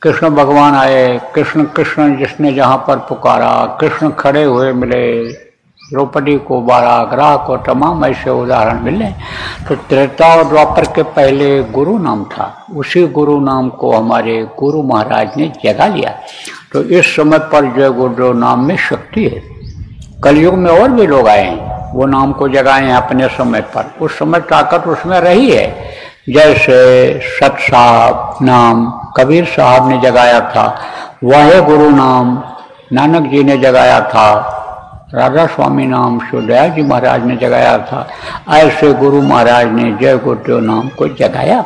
कृष्ण भगवान आए, कृष्ण कृष्ण जिसने जहाँ पर पुकारा, कृष्ण खड़े हुए मिले, द्रौपदी को, बाराग्रह को, तमाम ऐसे उदाहरण मिले। तो त्रेता और द्वापर के पहले गुरु नाम था, उसी गुरु नाम को हमारे गुरु महाराज ने जगा लिया। तो इस समय पर जय गुरुदेव नाम में शक्ति है। कलयुग में और भी लोग आए हैं, वो नाम को जगाए हैं अपने समय पर, उस समय ताकत उसमें रही है। जैसे सत साहब नाम कबीर साहब ने जगाया था, वाहे गुरु नाम नानक जी ने जगाया था, राधा स्वामी नाम शिवदयाल जी महाराज ने जगाया था। ऐसे गुरु महाराज ने जय गुरुदेव नाम को जगाया।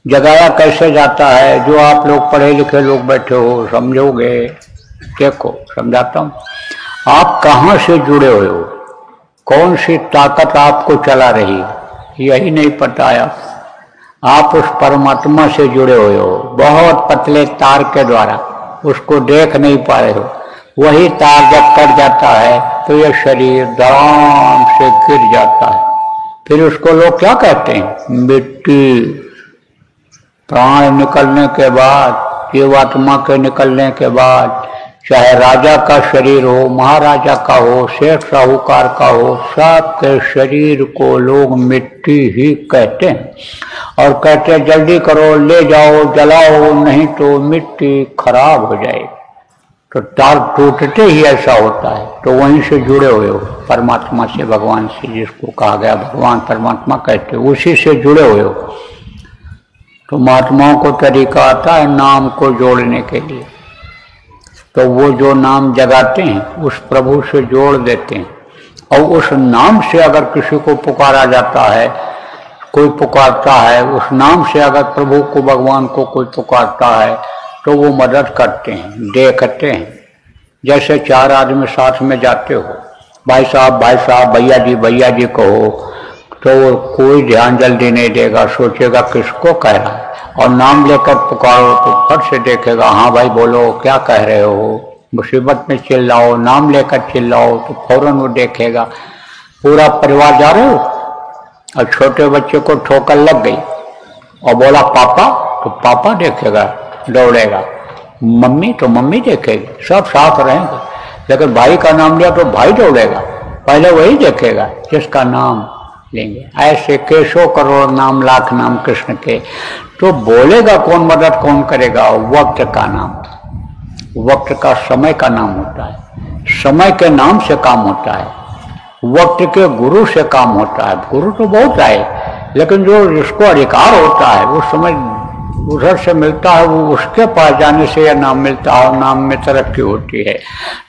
जगाया कैसे जाता है? जो आप लोग पढ़े लिखे लोग बैठे हो समझोगे। देखो समझाता हूँ। आप कहाँ से जुड़े हुए हो, कौन सी ताकत आपको चला रही है, यही नहीं पता है। आप उस परमात्मा से जुड़े हुए हो, बहुत पतले तार के द्वारा, उसको देख नहीं पा रहे हो। वही तार जब कट जाता है तो यह शरीर धड़ाम से गिर जाता है। फिर उसको लोग क्या कहते हैं? मिट्टी। प्राण निकलने के बाद, जीवात्मा के निकलने के बाद, चाहे राजा का शरीर हो, महाराजा का हो, शेख साहूकार का हो, सबके शरीर को लोग मिट्टी ही कहते हैं। और कहते हैं जल्दी करो, ले जाओ, जलाओ, नहीं तो मिट्टी खराब हो जाएगी। तो तार टूटते ही ऐसा होता है। तो वहीं से जुड़े हुए हो परमात्मा से, भगवान से, जिसको कहा गया भगवान परमात्मा कहते हो, उसी से जुड़े हुए हो। तो महात्माओं को तरीका आता है नाम को जोड़ने के लिए। तो वो जो नाम जगाते हैं उस प्रभु से जोड़ देते हैं, और उस नाम से अगर किसी को पुकारा जाता है, कोई पुकारता है, उस नाम से अगर प्रभु को, भगवान को कोई पुकारता है तो वो मदद करते हैं, देखते हैं। जैसे 4 आदमी साथ में जाते हो, भाई साहब भैया जी कहो, तो कोई ध्यान जल्दी नहीं देगा, सोचेगा किसको कह रहा है, और नाम लेकर पुकारो तो फट से देखेगा, हाँ भाई बोलो क्या कह रहे हो। मुसीबत में चिल्लाओ, नाम लेकर चिल्लाओ तो फौरन वो देखेगा। पूरा परिवार जा रहे हो और छोटे बच्चे को ठोकर लग गई और बोला पापा, तो पापा देखेगा, दौड़ेगा। मम्मी तो मम्मी देखेगी, सब साथ रहेंगे। लेकिन भाई का नाम लिया तो भाई दौड़ेगा, पहले वही देखेगा जिसका नाम लेंगे। ऐसे कैसो करोड़ नाम लाख नाम कृष्ण के, तो बोलेगा कौन, मदद कौन करेगा? वक्त का नाम, वक्त का समय का नाम होता है, समय के नाम से काम होता है, वक्त के गुरु से काम होता है। गुरु तो बहुत आए, लेकिन जो जिसको अधिकार होता है वो समय उधर से मिलता है, वो उसके पास जाने से यह नाम मिलता है और नाम में तरक्की होती है।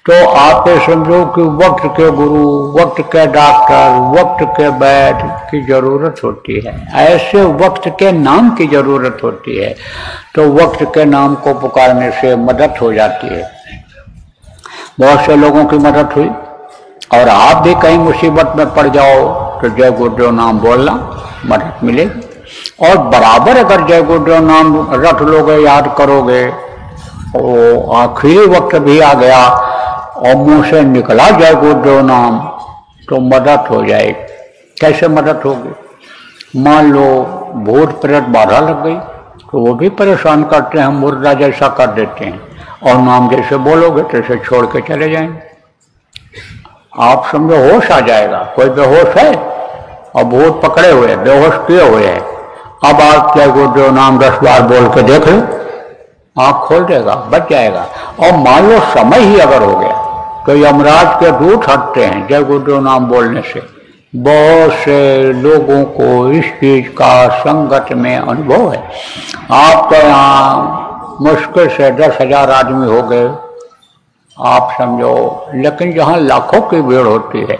तो आप ये समझो कि वक्त के गुरु, वक्त के डॉक्टर, वक्त के वैद्य की जरूरत होती है, ऐसे वक्त के नाम की जरूरत होती है। तो वक्त के नाम को पुकारने से मदद हो जाती है। बहुत से लोगों की मदद हुई। और आप भी कहीं मुसीबत में पड़ जाओ तो जय गुरुदेव नाम बोलना, मदद मिलेगी। और बराबर अगर जय गुरुदेव नाम रट लोगे, याद करोगे, और आखिरी वक्त भी आ गया और मुंह से निकला जय गुरुदेव नाम, तो मदद हो जाएगी। कैसे मदद होगी? मान लो भूत प्रेत बाधा लग गई तो वो भी परेशान करते हैं, मुर्दा जैसा कर देते हैं, और नाम जैसे बोलोगे तैसे छोड़ के चले जाएंगे। आप समझो होश आ जाएगा। कोई बेहोश है और भूत पकड़े हुए, बेहोश किए हुए हैं, अब आप जय गुरुदेव नाम 10 बार बोल के देख लो, आँख खोल देगा, बच जाएगा। और मान लो समय ही अगर हो गया तो यमराज के दूत हटते हैं जय गुरुदेव नाम बोलने से। बहुत से लोगों को इस चीज का संगत में अनुभव है। आप तो यहाँ मुश्किल से 10,000 आदमी हो गए, आप समझो, लेकिन जहाँ लाखों की भीड़ होती है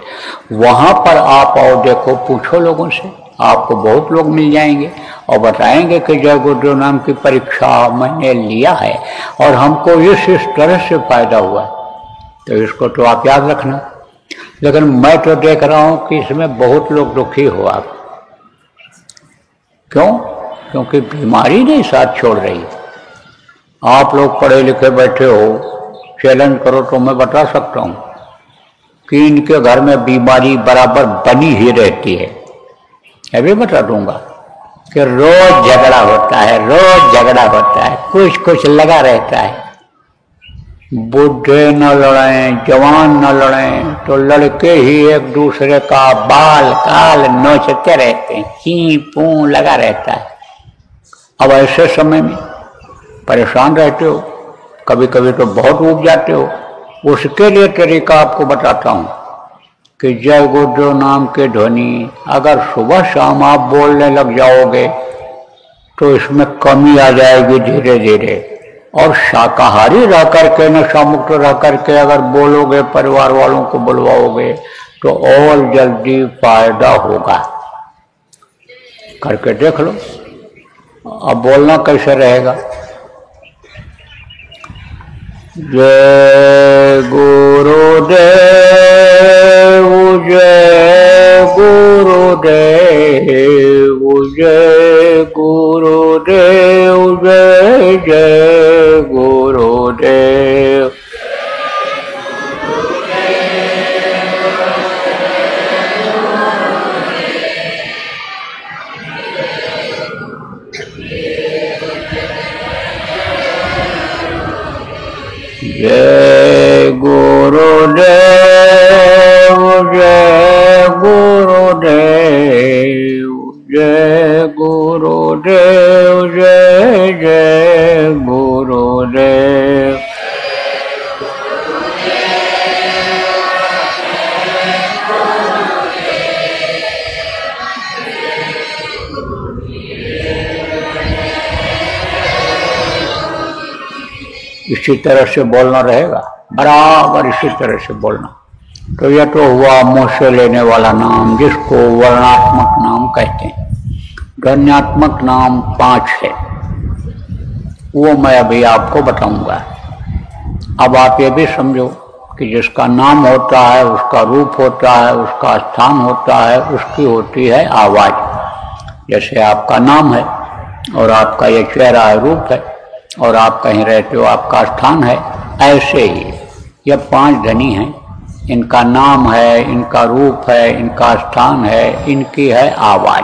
वहां पर आप आओ, देखो, पूछो लोगों से, आपको बहुत लोग मिल जाएंगे और बताएंगे कि जय गुरुदेव नाम की परीक्षा मैंने लिया है और हमको इस तरह से फायदा हुआ। तो इसको तो आप याद रखना। लेकिन मैं तो देख रहा हूं कि इसमें बहुत लोग दुखी हो। आप क्यों? क्योंकि बीमारी नहीं साथ छोड़ रही। आप लोग पढ़े लिखे बैठे हो, चैलेंज करो तो मैं बता सकता हूं कि इनके घर में बीमारी बराबर बनी ही रहती है। अभी बता दूंगा कि रोज झगड़ा होता है, रोज झगड़ा होता है, कुछ कुछ लगा रहता है। बूढ़े न लड़ें, जवान न लड़ें, तो लड़के ही एक दूसरे का बाल काल नोचते रहते हैं, ची पू लगा रहता है। अब ऐसे समय में परेशान रहते हो, कभी कभी तो बहुत ऊब जाते हो। उसके लिए तरीका आपको बताता हूं कि जय गुरुदेव नाम के ध्वनि अगर सुबह शाम आप बोलने लग जाओगे तो इसमें कमी आ जाएगी धीरे धीरे। और शाकाहारी रह करके, नशा मुक्त रह करके अगर बोलोगे, परिवार वालों को बुलवाओगे, तो और जल्दी फायदा होगा। करके देख लो। अब बोलना कैसे रहेगा? जय गुरुदेव, जय गुरुदेव, जय गुरुदेव, जय जय गुरुदेव। जय गुरुदेव, जय गुरुदेव, जय गुरुदेव, जय जय गुरुदेव। इसी तरह से बोलना रहेगा, बराबर इसी तरह से बोलना। तो यह तो हुआ मुँह से लेने वाला नाम, जिसको वर्णात्मक नाम कहते हैं। ध्वन्यात्मक नाम 5 है, वो मैं अभी आपको बताऊंगा। अब आप ये भी समझो कि जिसका नाम होता है, उसका रूप होता है, उसका स्थान होता है, उसकी होती है आवाज। जैसे आपका नाम है और आपका ये चेहरा है, रूप है, और आप कहीं रहते हो, आपका स्थान है, ऐसे ही ये 5 ध्वनि हैं। इनका नाम है, इनका रूप है, इनका स्थान है, इनकी है आवाज।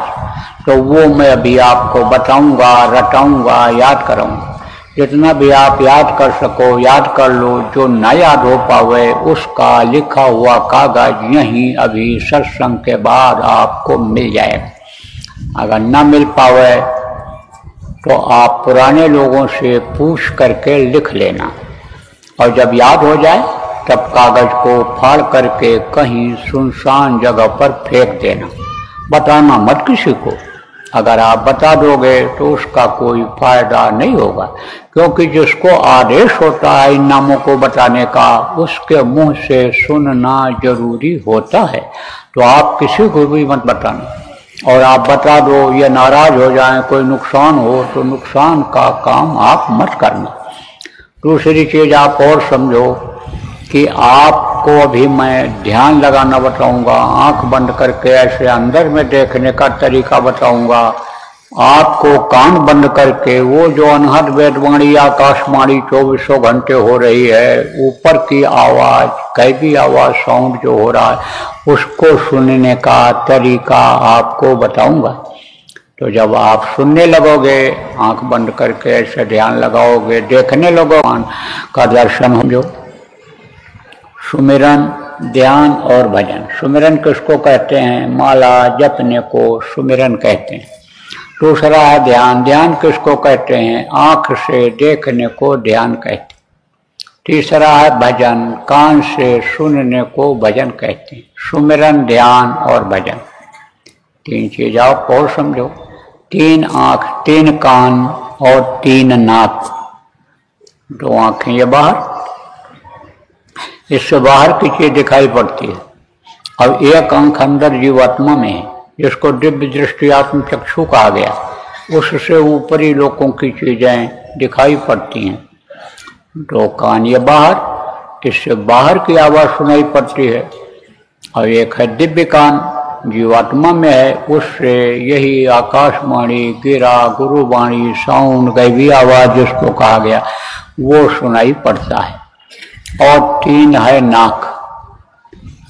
तो वो मैं अभी आपको बताऊंगा, रटाऊंगा, याद कराऊंगा। जितना भी आप याद कर सको याद कर लो, जो न याद हो पावे उसका लिखा हुआ कागज यहीं अभी सत्संग के बाद आपको मिल जाएगा। अगर न मिल पावे तो आप पुराने लोगों से पूछ करके लिख लेना, और जब याद हो जाए तब कागज को फाड़ करके कहीं सुनसान जगह पर फेंक देना। बताना मत किसी को। अगर आप बता दोगे तो उसका कोई फायदा नहीं होगा, क्योंकि जिसको आदेश होता है इन नामों को बताने का, उसके मुंह से सुनना जरूरी होता है। तो आप किसी को भी मत बताना, और आप बता दो ये नाराज हो जाए, कोई नुकसान हो, तो नुकसान का काम आप मत करना। दूसरी चीज आप और समझो कि आपको अभी मैं ध्यान लगाना बताऊंगा, आंख बंद करके ऐसे अंदर में देखने का तरीका बताऊंगा। आपको कान बंद करके वो जो अनहद वेदवाणी आकाशवाणी 24 घंटे हो रही है, ऊपर की आवाज, कैदी आवाज, साउंड जो हो रहा है, उसको सुनने का तरीका आपको बताऊंगा। तो जब आप सुनने लगोगे, आंख बंद करके ऐसे ध्यान लगाओगे, देखने लगोगे, का दर्शन हो। जो सुमिरन, ध्यान और भजन। सुमिरन किसको कहते हैं? माला जपने को सुमिरन कहते हैं। दूसरा है ध्यान। ध्यान किसको कहते हैं? आंख से देखने को ध्यान कहते हैं। तीसरा है भजन, कान से सुनने को भजन कहते हैं। सुमिरन, ध्यान और भजन, 3 चीज आप और समझो। 3 आंख, 3 कान और 3 नाक। 2 आंखें ये बाहर, इससे बाहर की चीज दिखाई पड़ती है, और 1 आंख अंदर जीवात्मा में है, जिसको दिव्य दृष्टि आत्म चक्षु कहा गया। उससे ऊपरी लोगों की चीजें दिखाई पड़ती हैं। 2 कान ये बाहर, इससे बाहर की आवाज सुनाई पड़ती है, और 1 है दिव्य कान, जीवात्मा में है, उससे यही आकाशवाणी, गिरा, गुरुवाणी, साउंड, गैवी आवाज जिसको कहा गया, वो सुनाई पड़ता है। और 3 है नाक।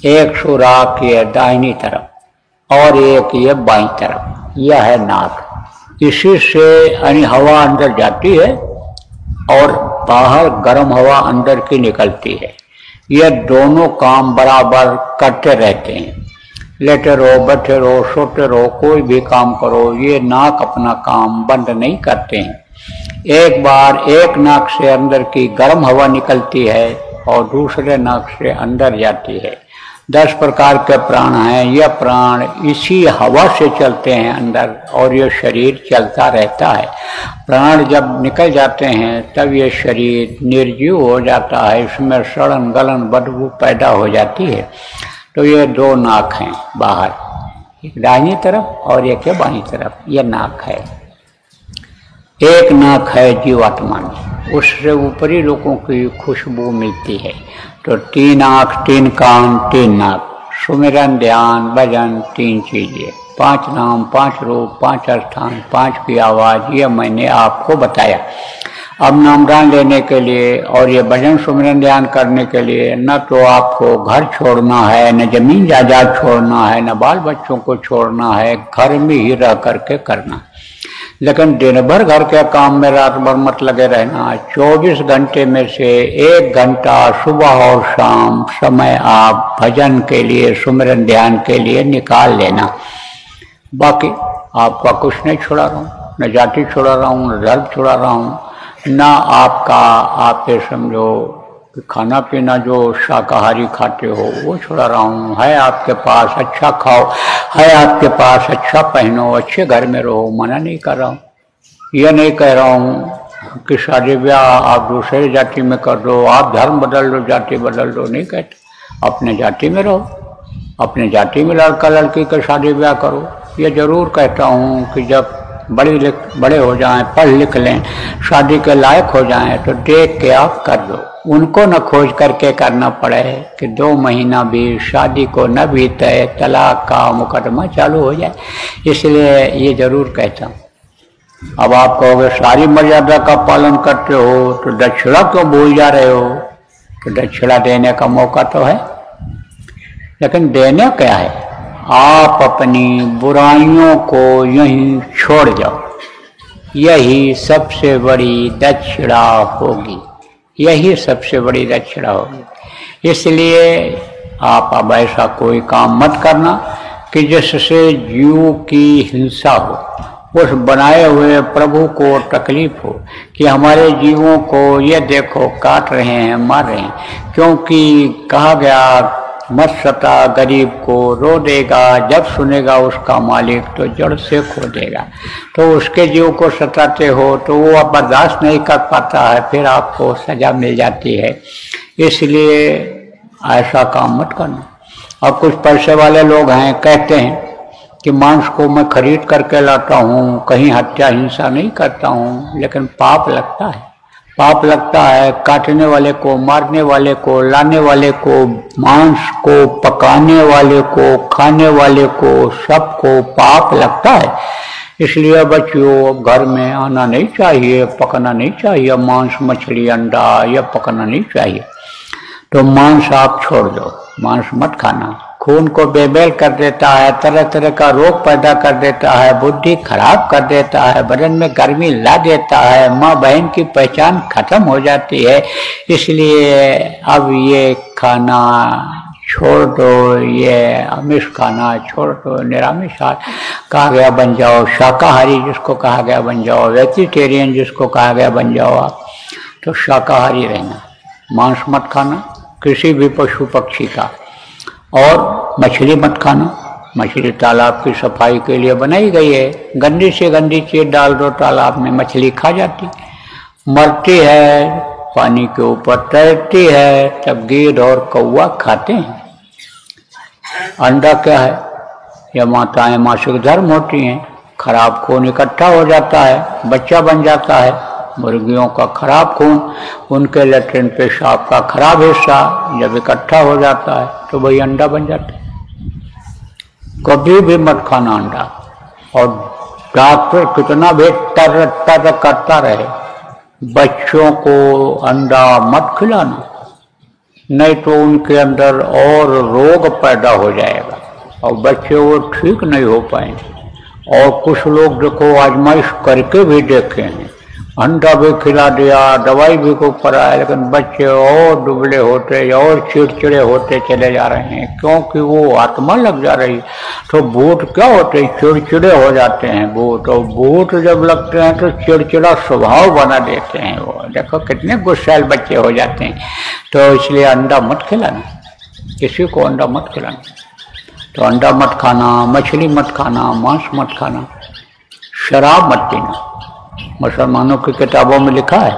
1 सुराख ये दाहिनी तरफ और 1 ये बाईं तरफ, यह है नाक। इसी से हवा अंदर जाती है और बाहर गर्म हवा अंदर की निकलती है। ये दोनों काम बराबर करते रहते हैं। लेटे रहो, बैठे रहो, सोते रहो, कोई भी काम करो, ये नाक अपना काम बंद नहीं करते हैं। एक बार एक नाक से अंदर की गर्म हवा निकलती है और दूसरे नाक से अंदर जाती है। 10 प्रकार के प्राण हैं। यह प्राण इसी हवा से चलते हैं अंदर, और यह शरीर चलता रहता है। प्राण जब निकल जाते हैं तब यह शरीर निर्जीव हो जाता है, इसमें सड़न गलन बदबू पैदा हो जाती है। तो ये 2 नाक हैं बाहर, एक दाहिनी तरफ और एक बाईं तरफ, यह नाक है। 1 नाक है जीवात्मा में, उससे ऊपरी लोगों की खुशबू मिलती है। तो 3 आँख, 3 कान, 3 नाक। सुमिरन, ध्यान, भजन, 3 चीजें, 5 नाम, 5 रूप, 5 स्थान, 5 की आवाज, ये मैंने आपको बताया। अब नामदान लेने के लिए और ये भजन सुमिरन ध्यान करने के लिए न तो आपको घर छोड़ना है, न जमीन जायदाद छोड़ना है, न बाल बच्चों को छोड़ना है, घर में ही रह करके करना। लेकिन दिन भर घर के काम में रात भर मत लगे रहना। 24 घंटे में से 1 घंटा सुबह और शाम समय आप भजन के लिए, सुमिरन ध्यान के लिए निकाल लेना। बाकी आपका कुछ नहीं छुड़ा रहा हूँ, न जाति छुड़ा रहा हूँ, न धर्म छुड़ा रहा हूँ, ना आपका, आप ये समझो खाना पीना जो शाकाहारी खाते हो वो छुड़ा रहा हूँ। है आपके पास अच्छा खाओ, है आपके पास अच्छा पहनो, अच्छे घर में रहो, मना नहीं कर रहा हूँ। यह नहीं कह रहा हूँ कि शादी ब्याह आप दूसरे जाति में कर दो, आप धर्म बदल लो, जाति बदल दो, नहीं कहते। अपने जाति में रहो, अपने जाति में लड़का लड़की का शादी ब्याह करो। ये जरूर कहता हूँ कि जब बड़े हो जाएं, पढ़ लिख लें, शादी के लायक हो जाएं, तो देख के आप कर दो। उनको न खोज करके करना पड़े कि 2 महीना भी शादी को न बीते तलाक का मुकदमा चालू हो जाए। इसलिए ये जरूर कहता हूँ। अब आप कहोगे सारी मर्यादा का पालन करते हो तो दक्षिणा क्यों भूल जा रहे हो? तो दक्षिणा देने का मौका तो है, लेकिन देने क्या है? आप अपनी बुराइयों को यहीं छोड़ जाओ, यही सबसे बड़ी दक्षिणा होगी, यही सबसे बड़ी दक्षिणा होगी। इसलिए आप अब ऐसा कोई काम मत करना कि जिससे जीव की हिंसा हो, उस बनाए हुए प्रभु को तकलीफ हो कि हमारे जीवों को ये देखो काट रहे हैं, मार रहे हैं। क्योंकि कहा गया मत सता गरीब को, रो देगा जब सुनेगा उसका मालिक तो जड़ से खो देगा। तो उसके जीव को सताते हो तो वो अब बर्दाश्त नहीं कर पाता है, फिर आपको सजा मिल जाती है। इसलिए ऐसा काम मत करना। अब कुछ पैसे वाले लोग हैं, कहते हैं कि मांस को मैं खरीद करके लाता हूँ, कहीं हत्या हिंसा नहीं करता हूँ, लेकिन पाप लगता है। पाप लगता है काटने वाले को, मारने वाले को, लाने वाले को, मांस को पकाने वाले को, खाने वाले को, सबको पाप लगता है। इसलिए बच्चों घर में आना नहीं चाहिए, पकना नहीं चाहिए, मांस मछली अंडा यह पकना नहीं चाहिए। तो मांस आप छोड़ दो, मांस मत खाना। खून को बेमेल कर देता है, तरह तरह का रोग पैदा कर देता है, बुद्धि खराब कर देता है, बदन में गर्मी ला देता है, माँ बहन की पहचान खत्म हो जाती है। इसलिए अब ये खाना छोड़ दो, ये आमिष खाना छोड़ दो, निरामिष कहा गया बन जाओ, शाकाहारी जिसको कहा गया बन जाओ, वेजिटेरियन जिसको कहा गया बन जाओ। आप तो शाकाहारी रहना, मांस मत खाना किसी भी पशु पक्षी का, और मछली मत खाना। मछली तालाब की सफाई के लिए बनाई गई है, गंदी से गंदी चीज डाल दो तालाब में, मछली खा जाती, मरती है, पानी के ऊपर तैरती है, तब गिद्ध और कौवा खाते हैं। अंडा क्या है? यह माताएं मासिक धर्म होती हैं, खराब खून इकट्ठा हो जाता है, बच्चा बन जाता है। मुर्गियों का खराब खून, उनके लेट्रिन पेशाब का खराब हिस्सा जब इकट्ठा हो जाता है तो वही अंडा बन जाता है। कभी भी मत खाना अंडा। और डॉक्टर कितना भी तर तर करता रहे, बच्चों को अंडा मत खिलाना, नहीं तो उनके अंदर और रोग पैदा हो जाएगा और बच्चे वो ठीक नहीं हो पाएंगे। और कुछ लोग देखो आजमाइश करके भी देखे हैं, अंडा भी खिला दिया, दवाई भी को कराया, लेकिन बच्चे और दुबले होते और चिड़चिड़े होते चले जा रहे हैं, क्योंकि वो आत्मा लग जा रही। तो भूत क्या होते हैं? चिड़चिड़े हो जाते हैं भूत, और भूत जब लगते हैं तो चिड़चिड़ा स्वभाव बना देते हैं। वो देखो कितने गुस्सैल बच्चे हो जाते हैं। तो इसलिए अंडा मत खिलाना, किसी को अंडा मत खिलाना। तो अंडा मत खाना, मछली मत खाना, मांस मत खाना, शराब मत पीना। मुसलमानों की किताबों में लिखा है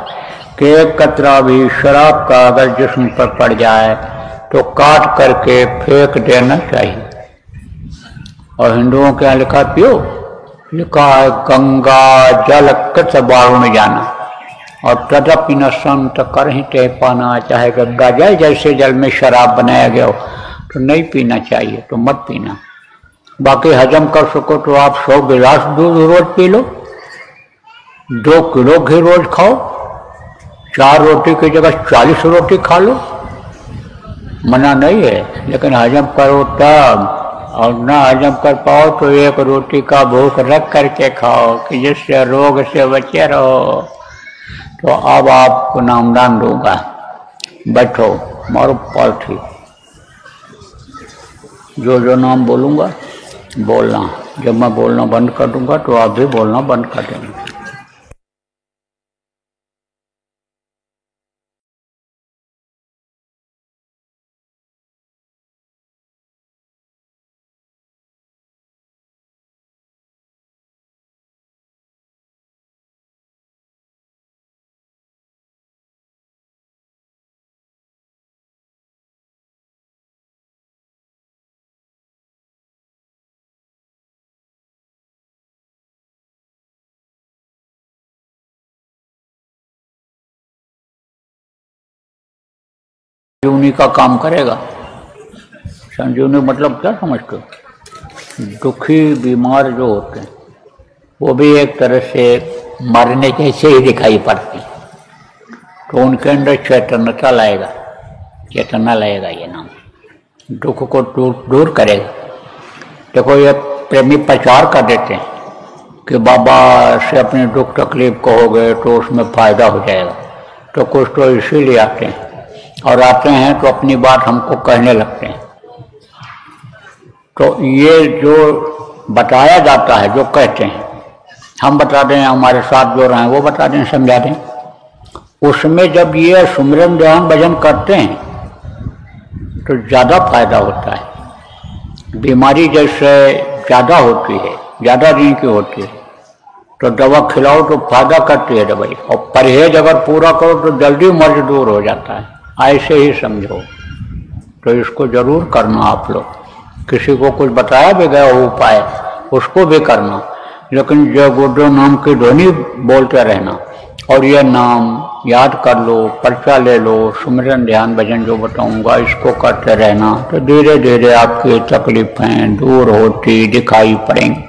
कि एक कतरा भी शराब का अगर जिस्म पर पड़ जाए तो काट करके फेंक देना चाहिए। और हिंदुओं के यहाँ लिखा पियो, लिखा है गंगा जल कृत बाणु में जाना, और तदपि न संत करहि ते पाना। चाहे गंगा जल जैसे जल में शराब बनाया गया हो तो नहीं पीना चाहिए, तो मत पीना। बाकी हजम कर सको तो आप 100 गिलास दूध रोज पी लो, 2 किलो घी रोज खाओ, 4 रोटी की जगह 40 रोटी खा लो, मना नहीं है। लेकिन हजम करो तब, और ना हजम कर पाओ तो 1 रोटी का भूख रख करके खाओ कि जिससे रोग से बचे रहो। तो अब आपको नामदान दूंगा, बैठो, मारो पालथी, जो जो नाम बोलूंगा बोलना। जब मैं बोलना बंद कर दूंगा तो आप भी बोलना बंद कर देना। संजीवनी का काम करेगा। संजीवनी मतलब क्या समझते हो? दुखी बीमार जो होते हैं वो भी एक तरह से मरने जैसे ही दिखाई पड़ती, तो उनके अंदर चैतन्यता लाएगा, चैतन्य लाएगा, ये नाम दुख को दूर करेगा। देखो ये प्रेमी प्रचार कर देते हैं कि बाबा से अपने दुख तकलीफ कहोगे तो उसमें फायदा हो जाएगा, तो कुछ तो इसीलिए आते हैं, और आते हैं तो अपनी बात हमको कहने लगते हैं। तो ये जो बताया जाता है, जो कहते हैं, हम बता दें, हमारे साथ जो रहे वो बता दें, समझा दें, उसमें जब ये सुमिरन ध्यान भजन करते हैं तो ज़्यादा फायदा होता है। बीमारी जैसे ज़्यादा होती है, ज़्यादा दिन की होती है, तो दवा खिलाओ तो फायदा करती है दवाई, और परहेज अगर पूरा करो तो जल्दी मर्ज दूर हो जाता है। ऐसे ही समझो, तो इसको जरूर करना आप लोग। किसी को कुछ बताया भी गया हो उपाय, उसको भी करना, लेकिन जय गुरुदेव नाम की ध्वनि बोलते रहना, और यह नाम याद कर लो, पर्चा ले लो, सुमिरन ध्यान भजन जो बताऊंगा इसको करते रहना, तो धीरे धीरे आपकी तकलीफें दूर होती दिखाई पड़ेंगी।